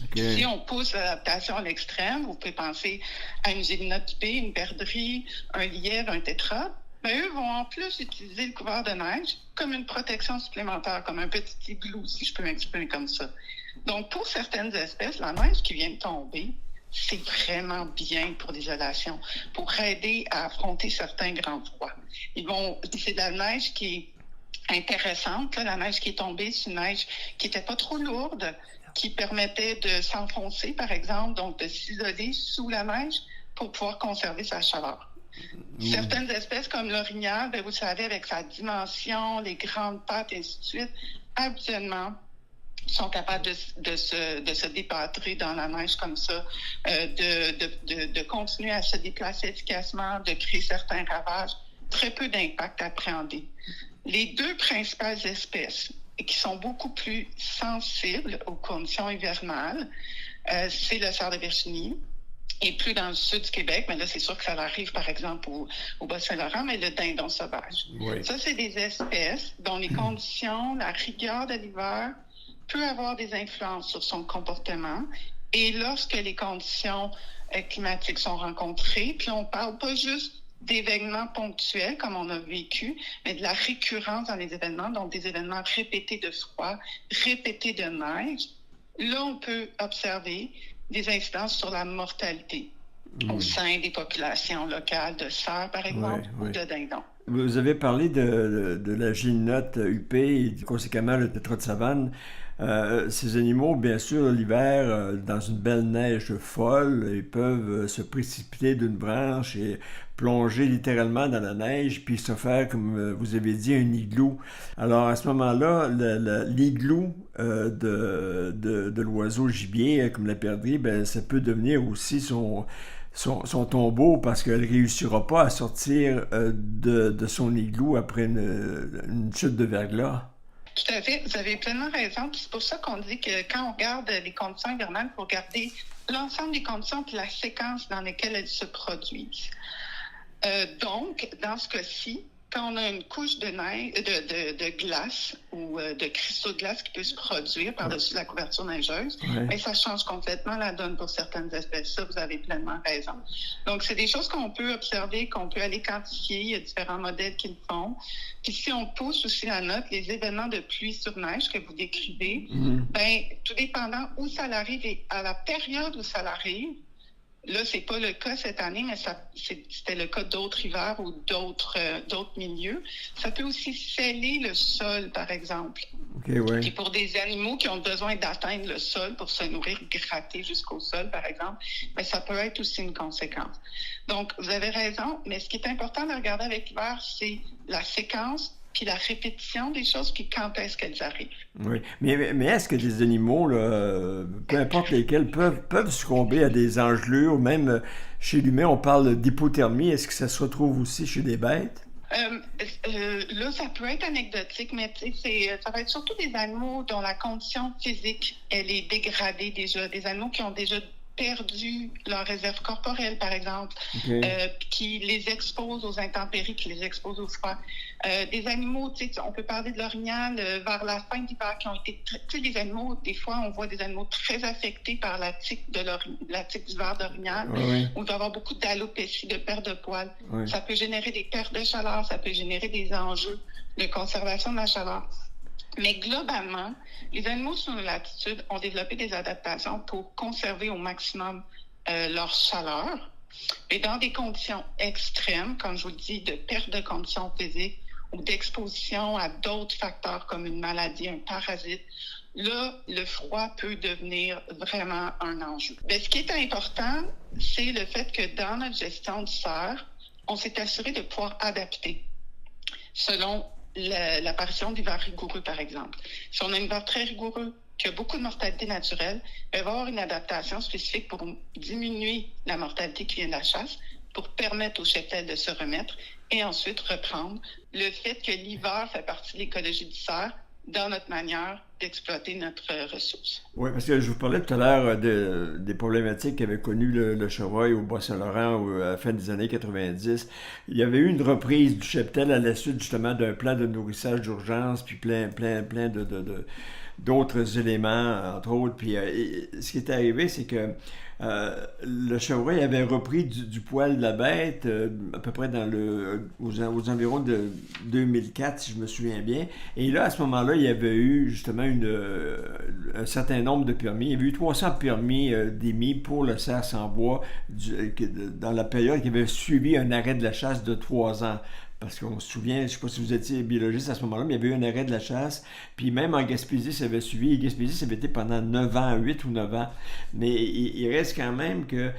Okay. Si on pousse l'adaptation à l'extrême, vous pouvez penser à une gélinotipée, une perdrix, un lièvre, un tétras. Ben, eux vont en plus utiliser le couvert de neige comme une protection supplémentaire, comme un petit igloo, si je peux m'exprimer comme ça. Donc, pour certaines espèces, la neige qui vient de tomber, c'est vraiment bien pour l'isolation, pour aider à affronter certains grands froids. C'est de la neige qui est intéressante. Là, la neige qui est tombée, c'est une neige qui n'était pas trop lourde, qui permettait de s'enfoncer, par exemple, donc de s'isoler sous la neige pour pouvoir conserver sa chaleur. Certaines espèces comme l'orignal, vous savez, avec sa dimension, les grandes pattes, et ainsi de suite, habituellement, sont capables de se dépâtrer dans la neige comme ça, de continuer à se déplacer efficacement, de créer certains ravages. Très peu d'impact appréhendé. Les deux principales espèces qui sont beaucoup plus sensibles aux conditions hivernales, c'est le cerf de Virginie, et plus dans le sud du Québec, mais là, c'est sûr que ça arrive, par exemple, au Bas-Saint-Laurent, mais le dindon sauvage. Oui. Ça, c'est des espèces dont les conditions, la rigueur de l'hiver peut avoir des influences sur son comportement. Et lorsque les conditions climatiques sont rencontrées, puis on parle pas juste d'événements ponctuels, comme on a vécu, mais de la récurrence dans les événements, donc des événements répétés de froid, répétés de neige, là, on peut observer des incidences sur la mortalité. au sein des populations locales de cerfs, par exemple, ou de dindons. Vous avez parlé de la gélinotte huppée et conséquemment le tétras de savane. Ces animaux, bien sûr, l'hiver, dans une belle neige folle, ils peuvent se précipiter d'une branche et plonger littéralement dans la neige, puis se faire, comme vous avez dit, un igloo. Alors, à ce moment-là, l'igloo de l'oiseau gibier, comme la perdrix, ça peut devenir aussi son tombeau parce qu'elle ne réussira pas à sortir de son igloo après une chute de verglas. Tout à fait, vous avez pleinement raison. C'est pour ça qu'on dit que quand on regarde les conditions hivernales, il faut regarder l'ensemble des conditions et la séquence dans lesquelles elles se produisent. Donc, dans ce cas-ci, quand on a une couche de neige, de glace ou de cristaux de glace qui peut se produire par-dessus la couverture neigeuse, mais ça change complètement la donne pour certaines espèces. Ça, vous avez pleinement raison. Donc, c'est des choses qu'on peut observer, qu'on peut aller quantifier. Il y a différents modèles qui le font. Puis si on pousse aussi la note, les événements de pluie sur neige que vous décrivez, tout dépendant où ça arrive et à la période où ça arrive, là, c'est pas le cas cette année, mais c'était le cas d'autres hivers ou d'autres milieux. Ça peut aussi sceller le sol, par exemple. Et pour des animaux qui ont besoin d'atteindre le sol pour se nourrir, gratter jusqu'au sol, par exemple, ça peut être aussi une conséquence. Donc, vous avez raison, mais ce qui est important de regarder avec l'hiver, c'est la séquence puis la répétition des choses, puis quand est-ce qu'elles arrivent. Oui, mais est-ce que des animaux, là, peu importe lesquels, peuvent succomber à des engelures? Même chez l'humain, on parle d'hypothermie. Est-ce que ça se retrouve aussi chez des bêtes? Là, ça peut être anecdotique, mais ça va être surtout des animaux dont la condition physique, elle est dégradée déjà. Des animaux qui ont déjà perdu leur réserve corporelle, par exemple, qui les expose aux intempéries, qui les expose au froid. Des animaux, on peut parler de l'orignal vers la fin d'hiver, qui ont été... les animaux, des fois, on voit des animaux très affectés par la tique d'hiver d'orignal, où il va y avoir beaucoup d'alopécie, de perte de poils. Ça peut générer des pertes de chaleur, ça peut générer des enjeux de conservation de la chaleur. Mais globalement, les animaux sous nos latitudes ont développé des adaptations pour conserver au maximum leur chaleur. Et dans des conditions extrêmes, comme je vous le dis, de perte de conditions physiques ou d'exposition à d'autres facteurs comme une maladie, un parasite, là, le froid peut devenir vraiment un enjeu. Mais ce qui est important, c'est le fait que dans notre gestion du cerf, on s'est assuré de pouvoir adapter selon l'apparition d'hivers rigoureux, par exemple. Si on a un hiver très rigoureux, qui a beaucoup de mortalité naturelle, il va y avoir une adaptation spécifique pour diminuer la mortalité qui vient de la chasse, pour permettre aux cheptels de se remettre et ensuite reprendre. Le fait que l'hiver fait partie de l'écologie du cerf dans notre manière d'exploiter notre ressource. Oui, parce que je vous parlais tout à l'heure des problématiques qu'avait connues le chevreuil au Bas-Saint-Laurent à la fin des années 90. Il y avait eu une reprise du cheptel à la suite justement d'un plan de nourrissage d'urgence, puis plein d'autres éléments, entre autres. Puis ce qui est arrivé, c'est que le chevreuil avait repris du poil de la bête à peu près aux environs de 2004, si je me souviens bien. Et là, à ce moment-là, il y avait eu justement un certain nombre de permis. Il y avait eu 300 permis d'émis pour le cerf sans bois dans la période qui avait suivi un arrêt de la chasse de 3 ans. Parce qu'on se souvient, je ne sais pas si vous étiez biologiste à ce moment-là, mais il y avait eu un arrêt de la chasse. Puis même en Gaspésie, ça avait suivi. Et Gaspésie, ça avait été pendant 9 ans, 8 ou 9 ans. Mais il reste quand même que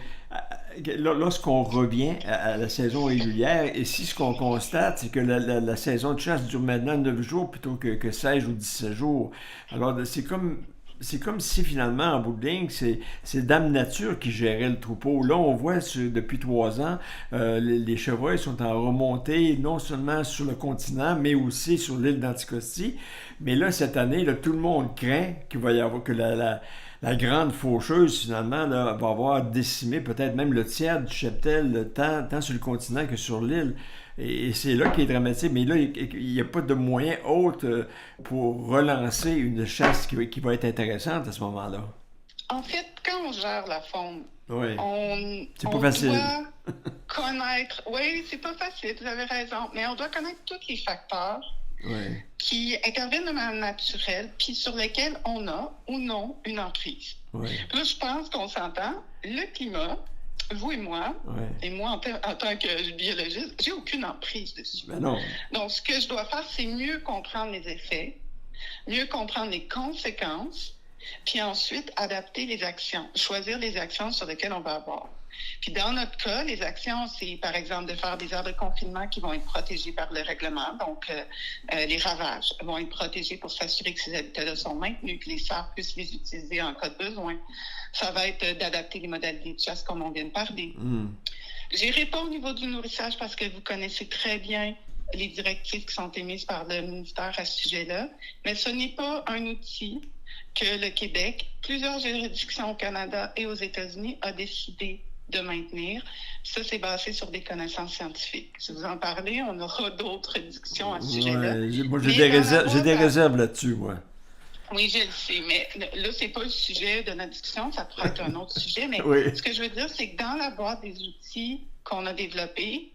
lorsqu'on revient à la saison régulière, et si ce qu'on constate, c'est que la saison de chasse dure maintenant 9 jours plutôt que 16 ou 17 jours. Alors, c'est comme si finalement, en bout de ligne, c'est Dame Nature qui gérait le troupeau. Là, on voit depuis 3 ans, les chevreuils sont en remontée, non seulement sur le continent, mais aussi sur l'île d'Anticosti. Mais là, cette année, là, tout le monde craint qu'il va y avoir que la grande faucheuse, finalement, là, va avoir décimé peut-être même le tiers du cheptel, tant sur le continent que sur l'île. Et c'est là qui est dramatique. Mais là, il n'y a pas de moyen autre pour relancer une chasse qui va être intéressante à ce moment-là. En fait, quand on gère la faune, c'est pas facile. Doit connaître... Oui, c'est pas facile, vous avez raison. Mais on doit connaître tous les facteurs qui interviennent de manière naturelle puis sur lesquels on a ou non une emprise. Là, je pense qu'on s'entend. Le climat, vous et moi, Ouais. et moi en tant que biologiste, j'ai aucune emprise dessus. Ben non. Donc, ce que je dois faire, c'est mieux comprendre les effets, mieux comprendre les conséquences, puis ensuite adapter les actions, choisir les actions sur lesquelles on va avoir. Puis dans notre cas, les actions, c'est par exemple de faire des heures de confinement qui vont être protégées par le règlement. Donc, les ravages vont être protégés pour s'assurer que ces habitats-là sont maintenus, que les SAR puissent les utiliser en cas de besoin. Ça va être d'adapter les modalités de chasse comme on vient de parler. J'irai pas au niveau du nourrissage parce que vous connaissez très bien les directives qui sont émises par le ministère à ce sujet-là, mais ce n'est pas un outil que le Québec, plusieurs juridictions au Canada et aux États-Unis a décidé de maintenir. Ça, c'est basé sur des connaissances scientifiques. Si vous en parlez, on aura d'autres discussions à ce sujet-là. Moi, j'ai des réserves là-dessus, moi. Oui, je le sais, mais là, c'est pas le sujet de notre discussion, ça pourrait être un autre sujet, mais ce que je veux dire, c'est que dans la boîte des outils qu'on a développés,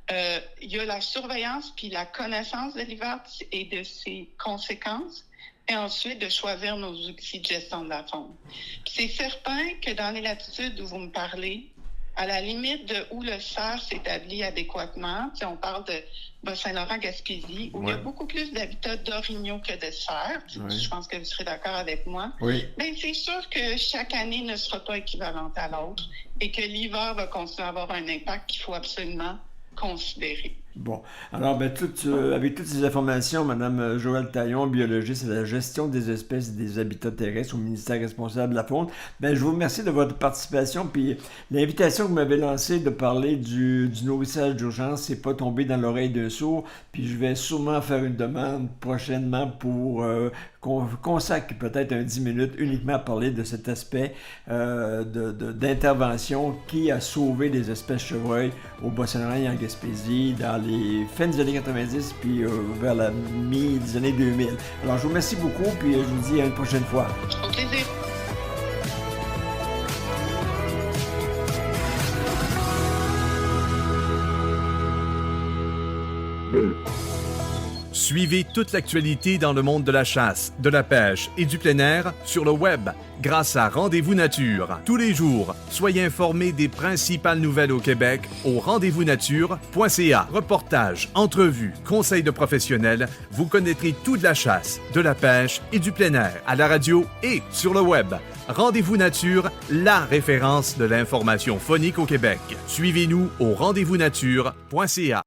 il y a la surveillance puis la connaissance de l'hiver et de ses conséquences, et ensuite de choisir nos outils de gestion de la faune. Puis c'est certain que dans les latitudes où vous me parlez, à la limite de où le cerf s'établit adéquatement, si on parle de Bas-Saint-Laurent-Gaspésie, où il y a beaucoup plus d'habitats d'orignaux que de cerfs, je pense que vous serez d'accord avec moi, bien, c'est sûr que chaque année ne sera pas équivalente à l'autre et que l'hiver va continuer à avoir un impact qu'il faut absolument considérer. Bon. Alors, avec toutes ces informations, Mme Joëlle Taillon, biologiste à la gestion des espèces et des habitats terrestres au ministère responsable de la faune, je vous remercie de votre participation. Puis l'invitation que vous m'avez lancée de parler du nourrissage d'urgence, c'est pas tombé dans l'oreille d'un sourd. Puis je vais sûrement faire une demande prochainement pour qu'on consacre peut-être 10 minutes uniquement à parler de cet aspect d'intervention qui a sauvé des espèces chevreuils au Bas-Saint-Laurent et en Gaspésie dans les fins des années 90 puis vers la mi des années 2000. Alors, je vous remercie beaucoup puis je vous dis à une prochaine fois. Au plaisir. Suivez toute l'actualité dans le monde de la chasse, de la pêche et du plein air sur le web grâce à Rendez-vous Nature. Tous les jours, soyez informés des principales nouvelles au Québec au rendez-vous-nature.ca. Reportages, entrevues, conseils de professionnels, vous connaîtrez tout de la chasse, de la pêche et du plein air à la radio et sur le web. Rendez-vous Nature, la référence de l'information phonique au Québec. Suivez-nous au rendez-vous-nature.ca.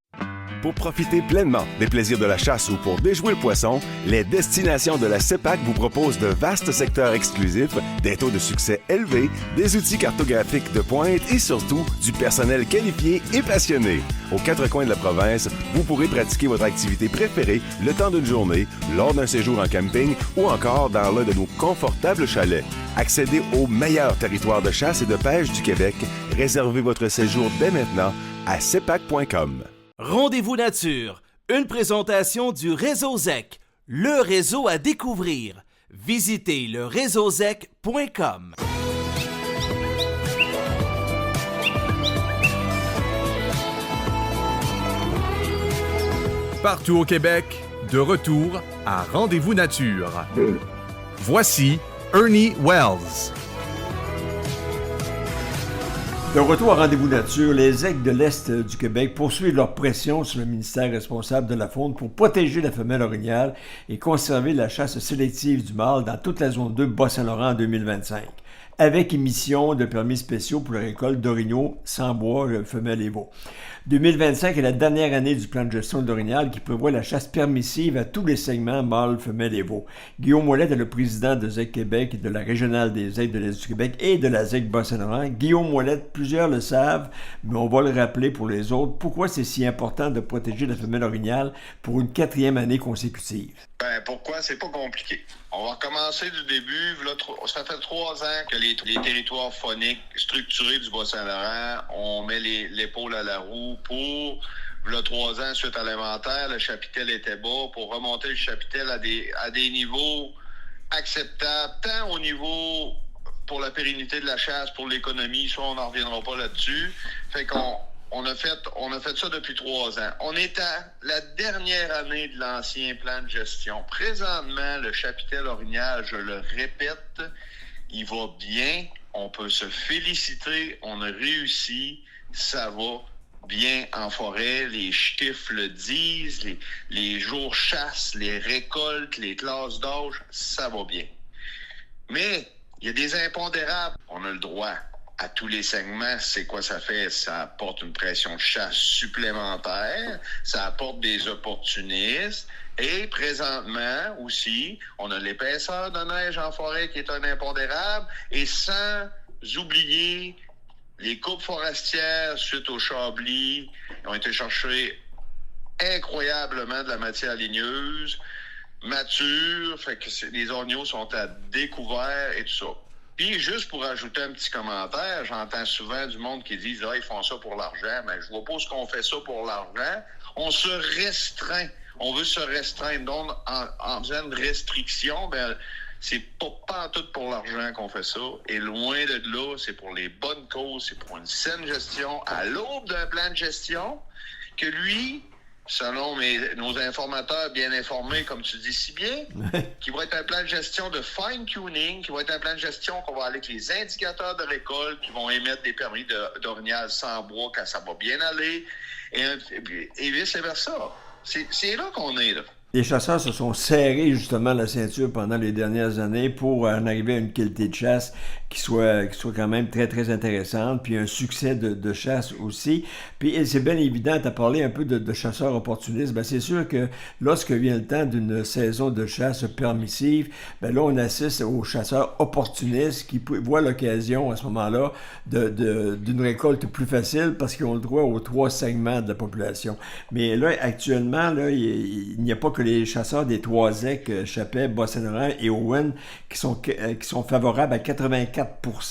Pour profiter pleinement des plaisirs de la chasse ou pour déjouer le poisson, les destinations de la CEPAC vous proposent de vastes secteurs exclusifs, des taux de succès élevés, des outils cartographiques de pointe et surtout du personnel qualifié et passionné. Aux quatre coins de la province, vous pourrez pratiquer votre activité préférée le temps d'une journée, lors d'un séjour en camping ou encore dans l'un de nos confortables chalets. Accédez au meilleur territoire de chasse et de pêche du Québec. Réservez votre séjour dès maintenant à cepac.com. Rendez-vous Nature, une présentation du Réseau ZEC, le réseau à découvrir. Visitez le réseauzec.com. Partout au Québec, de retour à Rendez-vous Nature. Voici Ernie Wells. De retour à Rendez-vous Nature, les aigles de l'Est du Québec poursuivent leur pression sur le ministère responsable de la faune pour protéger la femelle orignale et conserver la chasse sélective du mâle dans toute la zone 2 Bas-Saint-Laurent en 2025, avec émission de permis spéciaux pour la récolte d'orignaux sans bois, femelles et veaux. 2025 est la dernière année du plan de gestion de l'orignal qui prévoit la chasse permissive à tous les segments mâles, femelles et veaux. Guillaume Ouellette est le président de ZEC Québec, de la régionale des aigles de l'Est du Québec et de la ZEC Bas-Saint-Laurent. Guillaume Ouellette, plusieurs le savent, mais on va le rappeler pour les autres. Pourquoi c'est si important de protéger la femelle orignale pour une 4e année consécutive? Pourquoi? C'est pas compliqué. On va recommencer du début. Ça fait 3 ans que les territoires fauniques structurés du Bas-Saint-Laurent, on met l'épaule à la roue pour, 3 ans, suite à l'inventaire, le chapitel était bas. Pour remonter le chapitel à des niveaux acceptables, tant au niveau pour la pérennité de la chasse, pour l'économie, ça, on n'en reviendra pas là-dessus. Fait qu'on on a fait ça depuis 3 ans. On est à la dernière année de l'ancien plan de gestion. Présentement, le chapitel orignal, je le répète, il va bien. on peut se féliciter, on a réussi, ça va bien en forêt, les chiffres le disent, les jours chasse, les récoltes, les classes d'âge, ça va bien. Mais il y a des impondérables. On a le droit à tous les segments. C'est quoi ça fait? Ça apporte une pression de chasse supplémentaire, ça apporte des opportunistes. Et présentement aussi, on a l'épaisseur de neige en forêt qui est un impondérable. Et sans oublier les coupes forestières suite au Chablis ont été chercher incroyablement de la matière ligneuse, mature, fait que les orignaux sont à découvert et tout ça. Puis, juste pour ajouter un petit commentaire, j'entends souvent du monde qui dit « Ah, ils font ça pour l'argent. » Mais je vois pas ce qu'on fait ça pour l'argent. On se restreint. On veut se restreindre. Donc, en faisant une restriction, ben c'est pas en tout pour l'argent qu'on fait ça. Et loin de là, c'est pour les bonnes causes, c'est pour une saine gestion, à l'aube d'un plan de gestion que lui, selon nos informateurs bien informés, comme tu dis si bien, qui va être un plan de gestion de fine-tuning, qui va être un plan de gestion qu'on va aller avec les indicateurs de récolte, qui vont émettre des permis d'orignal sans bois quand ça va bien aller, et vice-versa. C'est là qu'on est, là. Les chasseurs se sont serrés justement la ceinture pendant les dernières années pour en arriver à une qualité de chasse qui soit quand même très, très intéressante, puis un succès de chasse aussi. Puis c'est bien évident, tu as parlé un peu de chasseurs opportunistes. Bien, c'est sûr que lorsque vient le temps d'une saison de chasse permissive, bien là, on assiste aux chasseurs opportunistes qui voient l'occasion à ce moment-là d'une récolte plus facile parce qu'ils ont le droit aux 3 segments de la population. Mais là, actuellement, là, il n'y a pas que les chasseurs des Trois-Ecs, Chapet, Bas-Saint-Laurent et Owen qui sont favorables à 84%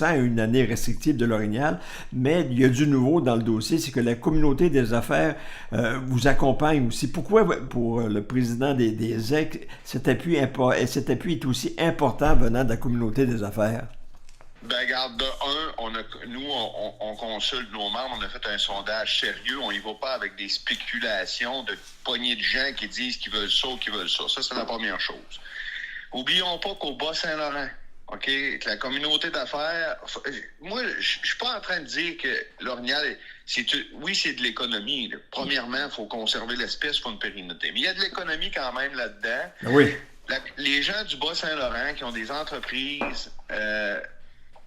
à une année restrictive de l'orignal, mais il y a du nouveau dans le dossier, c'est que la communauté des affaires vous accompagne aussi. Pourquoi pour le président des EC, cet appui est aussi important venant de la communauté des affaires? Ben, regarde, de un, on consulte nos membres, on a fait un sondage sérieux, on y va pas avec des spéculations de poignées de gens qui disent qu'ils veulent ça ou qu'ils veulent ça. Ça, c'est la première chose. Oublions pas qu'au Bas-Saint-Laurent, OK, que la communauté d'affaires, moi, je suis pas en train de dire que l'orignal, c'est de l'économie. Là. Premièrement, il faut conserver l'espèce, il faut une pérennité. Mais il y a de l'économie quand même là-dedans. Oui. Les gens du Bas-Saint-Laurent qui ont des entreprises,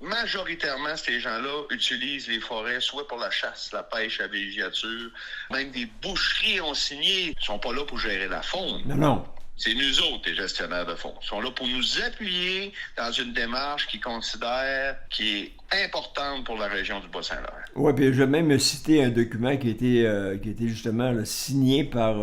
majoritairement, ces gens-là utilisent les forêts soit pour la chasse, la pêche, la villégiature. Même des boucheries ont signé. Ils sont pas là pour gérer la faune. Non. C'est nous autres, les gestionnaires de fonds. Ils sont là pour nous appuyer dans une démarche qu'ils considèrent qui est importante pour la région du Bas-Saint-Laurent. Oui, puis je vais même citer un document qui a été justement signé par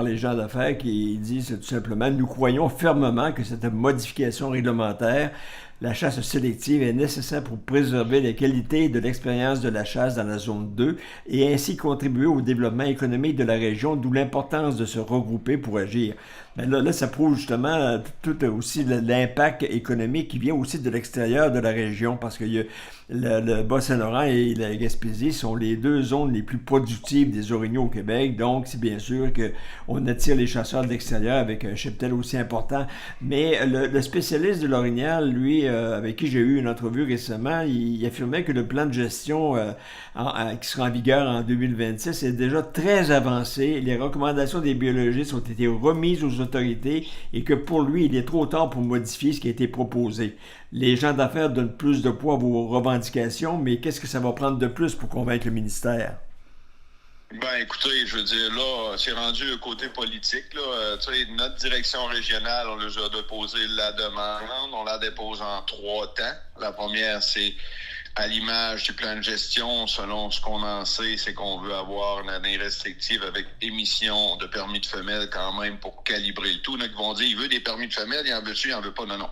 les gens d'affaires qui disent tout simplement « Nous croyons fermement que cette modification réglementaire la chasse sélective est nécessaire pour préserver la qualité de l'expérience de la chasse dans la zone 2 et ainsi contribuer au développement économique de la région, d'où l'importance de se regrouper pour agir. » Mais là, ça prouve justement tout aussi l'impact économique qui vient aussi de l'extérieur de la région parce que le Bas-Saint-Laurent et la Gaspésie sont les 2 zones les plus productives des orignaux au Québec. Donc, c'est bien sûr qu'on attire les chasseurs de l'extérieur avec un cheptel aussi important. Mais le spécialiste de l'orignal, lui, avec qui j'ai eu une entrevue récemment, il affirmait que le plan de gestion qui sera en vigueur en 2026 est déjà très avancé. Les recommandations des biologistes ont été remises aux autorités et que pour lui, il est trop tard pour modifier ce qui a été proposé. Les gens d'affaires donnent plus de poids à vos revendications, mais qu'est-ce que ça va prendre de plus pour convaincre le ministère? Ben, écoutez, je veux dire, là, c'est rendu un côté politique, là. Tu sais, notre direction régionale, on leur a déposé la demande. On la dépose en 3 temps. La première, c'est à l'image du plan de gestion, selon ce qu'on en sait, c'est qu'on veut avoir une année restrictive avec émission de permis de femelles quand même pour calibrer le tout. Il y en a qui vont dire, il veut des permis de femelles, il en veut-tu, il en veut pas. Non.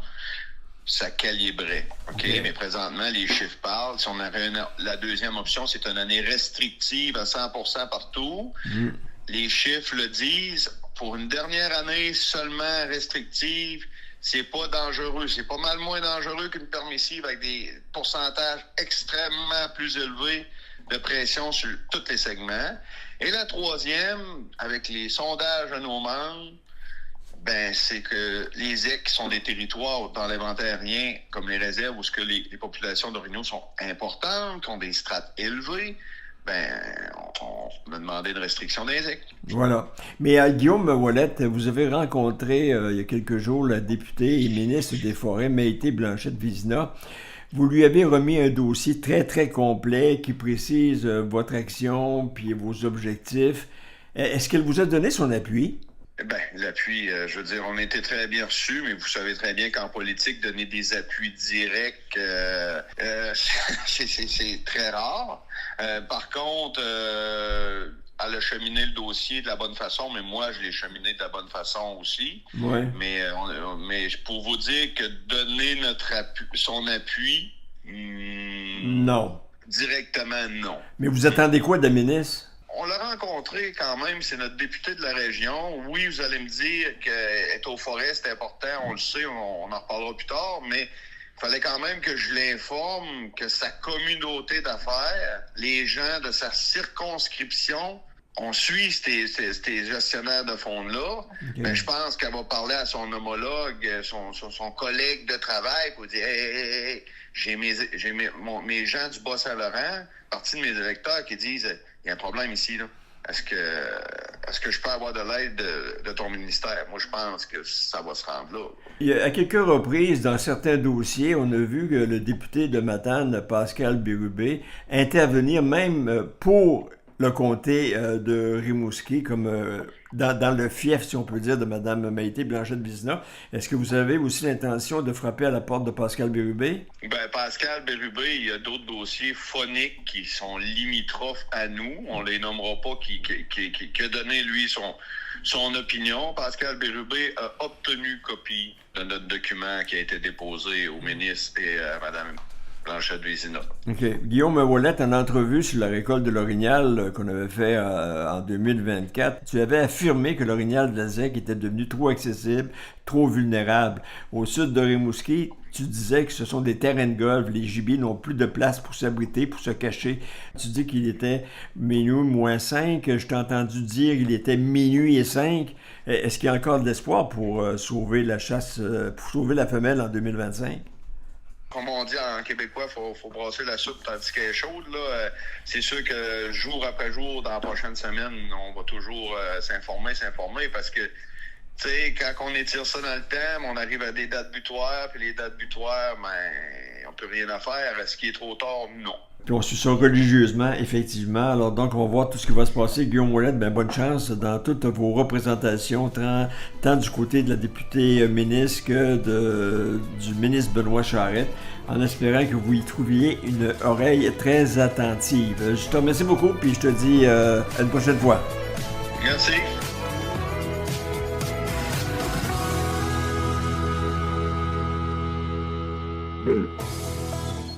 Ça calibrait. OK? Mais présentement, les chiffres parlent. Si on avait la deuxième option, c'est une année restrictive à 100% partout. Les chiffres le disent. Pour une dernière année seulement restrictive, c'est pas dangereux. C'est pas mal moins dangereux qu'une permissive avec des pourcentages extrêmement plus élevés de pression sur tous les segments. Et la troisième, avec les sondages de nos membres, c'est que les ZEC sont des territoires dans l'inventaire aérien, comme les réserves, où ce que les populations d'orignaux sont importantes, qui ont des strates élevées. On a demandé une restriction des ZEC. Voilà. Mais Guillaume Ouellette, vous avez rencontré il y a quelques jours la députée et ministre des Forêts, Maïté Blanchette-Vizina. Vous lui avez remis un dossier très, très complet qui précise votre action puis vos objectifs. Est-ce qu'elle vous a donné son appui? L'appui, je veux dire, on a été très bien reçus, mais vous savez très bien qu'en politique, donner des appuis directs, c'est très rare. Par contre, elle a cheminé le dossier de la bonne façon, mais moi, je l'ai cheminé de la bonne façon aussi. Ouais. Mais pour vous dire que donner son appui... non. Directement, non. Mais vous attendez quoi de la ministre? On l'a rencontré quand même, c'est notre député de la région. Oui, vous allez me dire qu'être aux forêts, c'est important, on le sait, on en reparlera plus tard, mais il fallait quand même que je l'informe que sa communauté d'affaires, les gens de sa circonscription, on suit ces gestionnaires de fonds-là. Okay. Mais je pense qu'elle va parler à son homologue, son collègue de travail pour dire hey, j'ai mes gens du Bas-Saint-Laurent, partie de mes électeurs qui disent il y a un problème ici, là. Est-ce que je peux avoir de l'aide de ton ministère? Moi, je pense que ça va se rendre là. À quelques reprises, dans certains dossiers, on a vu que le député de Matane, Pascal Bérubé, intervenir même pour le comté de Rimouski, comme dans le fief, si on peut dire, de Mme Maïté Blanchette-Vizina. Est-ce que vous avez aussi l'intention de frapper à la porte de Pascal Bérubé? Pascal Bérubé, il y a d'autres dossiers phoniques qui sont limitrophes à nous. On les nommera pas, qui a donné, lui, son opinion. Pascal Bérubé a obtenu copie de notre document qui a été déposé au ministre et à Mme Blanchette-Vizina. OK. Guillaume Ouellette, en entrevue sur la récolte de l'orignal qu'on avait fait en 2024, tu avais affirmé que l'orignal de la ZEC était devenu trop accessible, trop vulnérable. Au sud de Rimouski, tu disais que ce sont des terrains de golf. Les gibiers n'ont plus de place pour s'abriter, pour se cacher. Tu dis qu'il était minuit -5. Je t'ai entendu dire qu'il était minuit et 5. Est-ce qu'il y a encore de l'espoir pour sauver la chasse, pour sauver la femelle en 2025? Comme on dit en québécois, faut brasser la soupe tandis qu'elle est chaude. Là. C'est sûr que jour après jour, dans la prochaine semaine, on va toujours s'informer parce que, tu sais, quand on étire ça dans le temps, on arrive à des dates butoirs, puis les dates butoirs, on peut rien à faire. Est-ce qu'il est trop tard? Non. Puis on suit ça religieusement, effectivement. Alors donc, on va voir tout ce qui va se passer. Guillaume Ouellette, bonne chance dans toutes vos représentations, tant du côté de la députée ministre que du ministre Benoît Charette, en espérant que vous y trouviez une oreille très attentive. Je te remercie beaucoup, puis je te dis à une prochaine fois. Merci.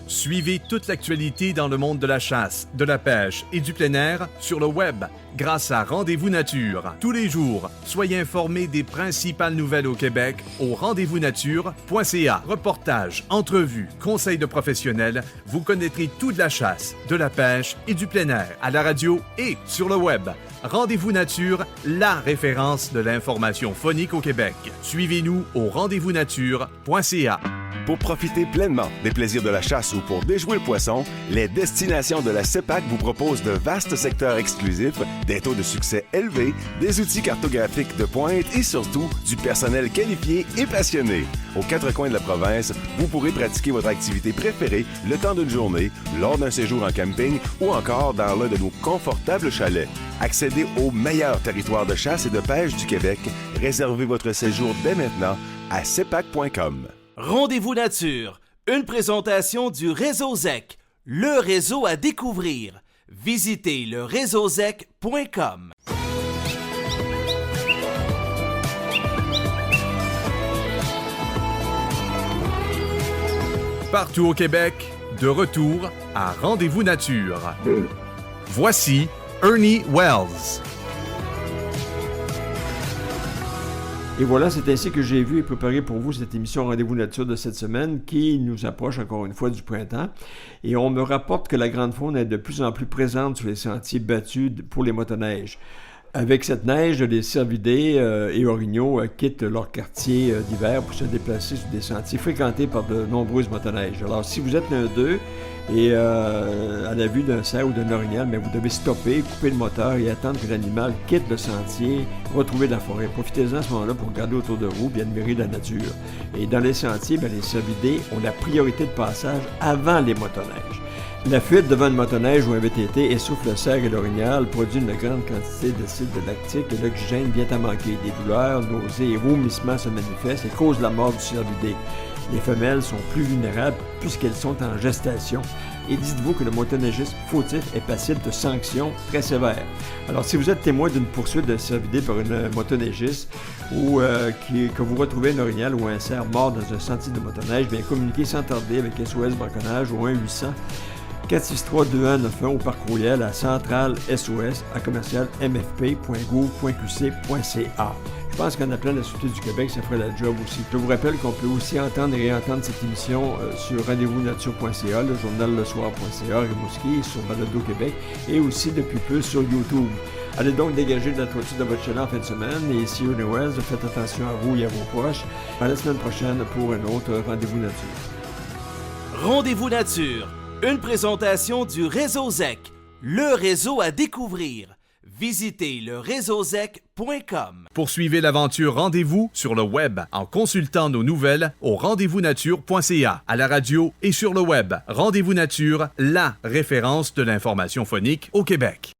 Suivez toute l'actualité dans le monde de la chasse, de la pêche et du plein air sur le web grâce à Rendez-vous Nature. Tous les jours, soyez informés des principales nouvelles au Québec au rendez-vous-nature.ca. Reportages, entrevues, conseils de professionnels, vous connaîtrez tout de la chasse, de la pêche et du plein air à la radio et sur le web. Rendez-vous Nature, la référence de l'information phonique au Québec. Suivez-nous au rendez-vous-nature.ca. Pour profiter pleinement des plaisirs de la chasse ou pour déjouer le poisson, les destinations de la CEPAC vous proposent de vastes secteurs exclusifs, des taux de succès élevés, des outils cartographiques de pointe et surtout du personnel qualifié et passionné. Aux quatre coins de la province, vous pourrez pratiquer votre activité préférée le temps d'une journée, lors d'un séjour en camping ou encore dans l'un de nos confortables chalets. Accédez au meilleur territoire de chasse et de pêche du Québec. Réservez votre séjour dès maintenant à cepac.com. Rendez-vous Nature, une présentation du Réseau ZEC, le réseau à découvrir. Visitez le réseauzec.com. Partout au Québec, de retour à Rendez-vous Nature. Voici Ernie Wells. Et voilà, c'est ainsi que j'ai vu et préparé pour vous cette émission Rendez-vous Nature de cette semaine qui nous approche encore une fois du printemps. Et on me rapporte que la grande faune est de plus en plus présente sur les sentiers battus pour les motoneiges. Avec cette neige, les cervidés et orignaux quittent leur quartier d'hiver pour se déplacer sur des sentiers fréquentés par de nombreuses motoneiges. Alors, si vous êtes l'un d'eux et à la vue d'un cerf ou d'un orignal, mais vous devez stopper, couper le moteur et attendre que l'animal quitte le sentier, retrouver la forêt. Profitez-en à ce moment-là pour regarder autour de vous et admirer la nature. Et dans les sentiers, les cervidés ont la priorité de passage avant les motoneiges. La fuite devant une motoneige ou un VTT essouffle le cerf et l'orignal, produit une grande quantité d'acide lactique et l'oxygène vient à manquer. Des douleurs, nausées et vomissements se manifestent et causent la mort du cervidé. Les femelles sont plus vulnérables puisqu'elles sont en gestation. Et dites-vous que le motoneigiste fautif est passible de sanctions très sévères. Alors, si vous êtes témoin d'une poursuite d'un cervidé par une motoneigiste ou que vous retrouvez un orignal ou un cerf mort dans un sentier de motoneige, bien communiquez sans tarder avec SOS Braconnage au 1-800-463-2191 ou par courriel à centralesos@mfp.gouv.qc.ca. Je pense qu'en appelant la Sûreté du Québec, ça ferait la job aussi. Je vous rappelle qu'on peut aussi entendre et réentendre cette émission sur rendez-vous-nature.ca, le journal lesoir.ca, Rimouski, sur Balado Québec et aussi depuis peu sur YouTube. Allez donc dégager de la toiture de votre chalet en fin de semaine et ici au New-West, faites attention à vous et à vos proches. À la semaine prochaine pour un autre Rendez-vous Nature. Rendez-vous Nature, une présentation du Réseau ZEC, le réseau à découvrir. Visitez leréseauzec.com. Poursuivez l'aventure Rendez-vous sur le web en consultant nos nouvelles au rendez-vous-nature.ca, à la radio et sur le web. Rendez-vous Nature, la référence de l'information phonique au Québec.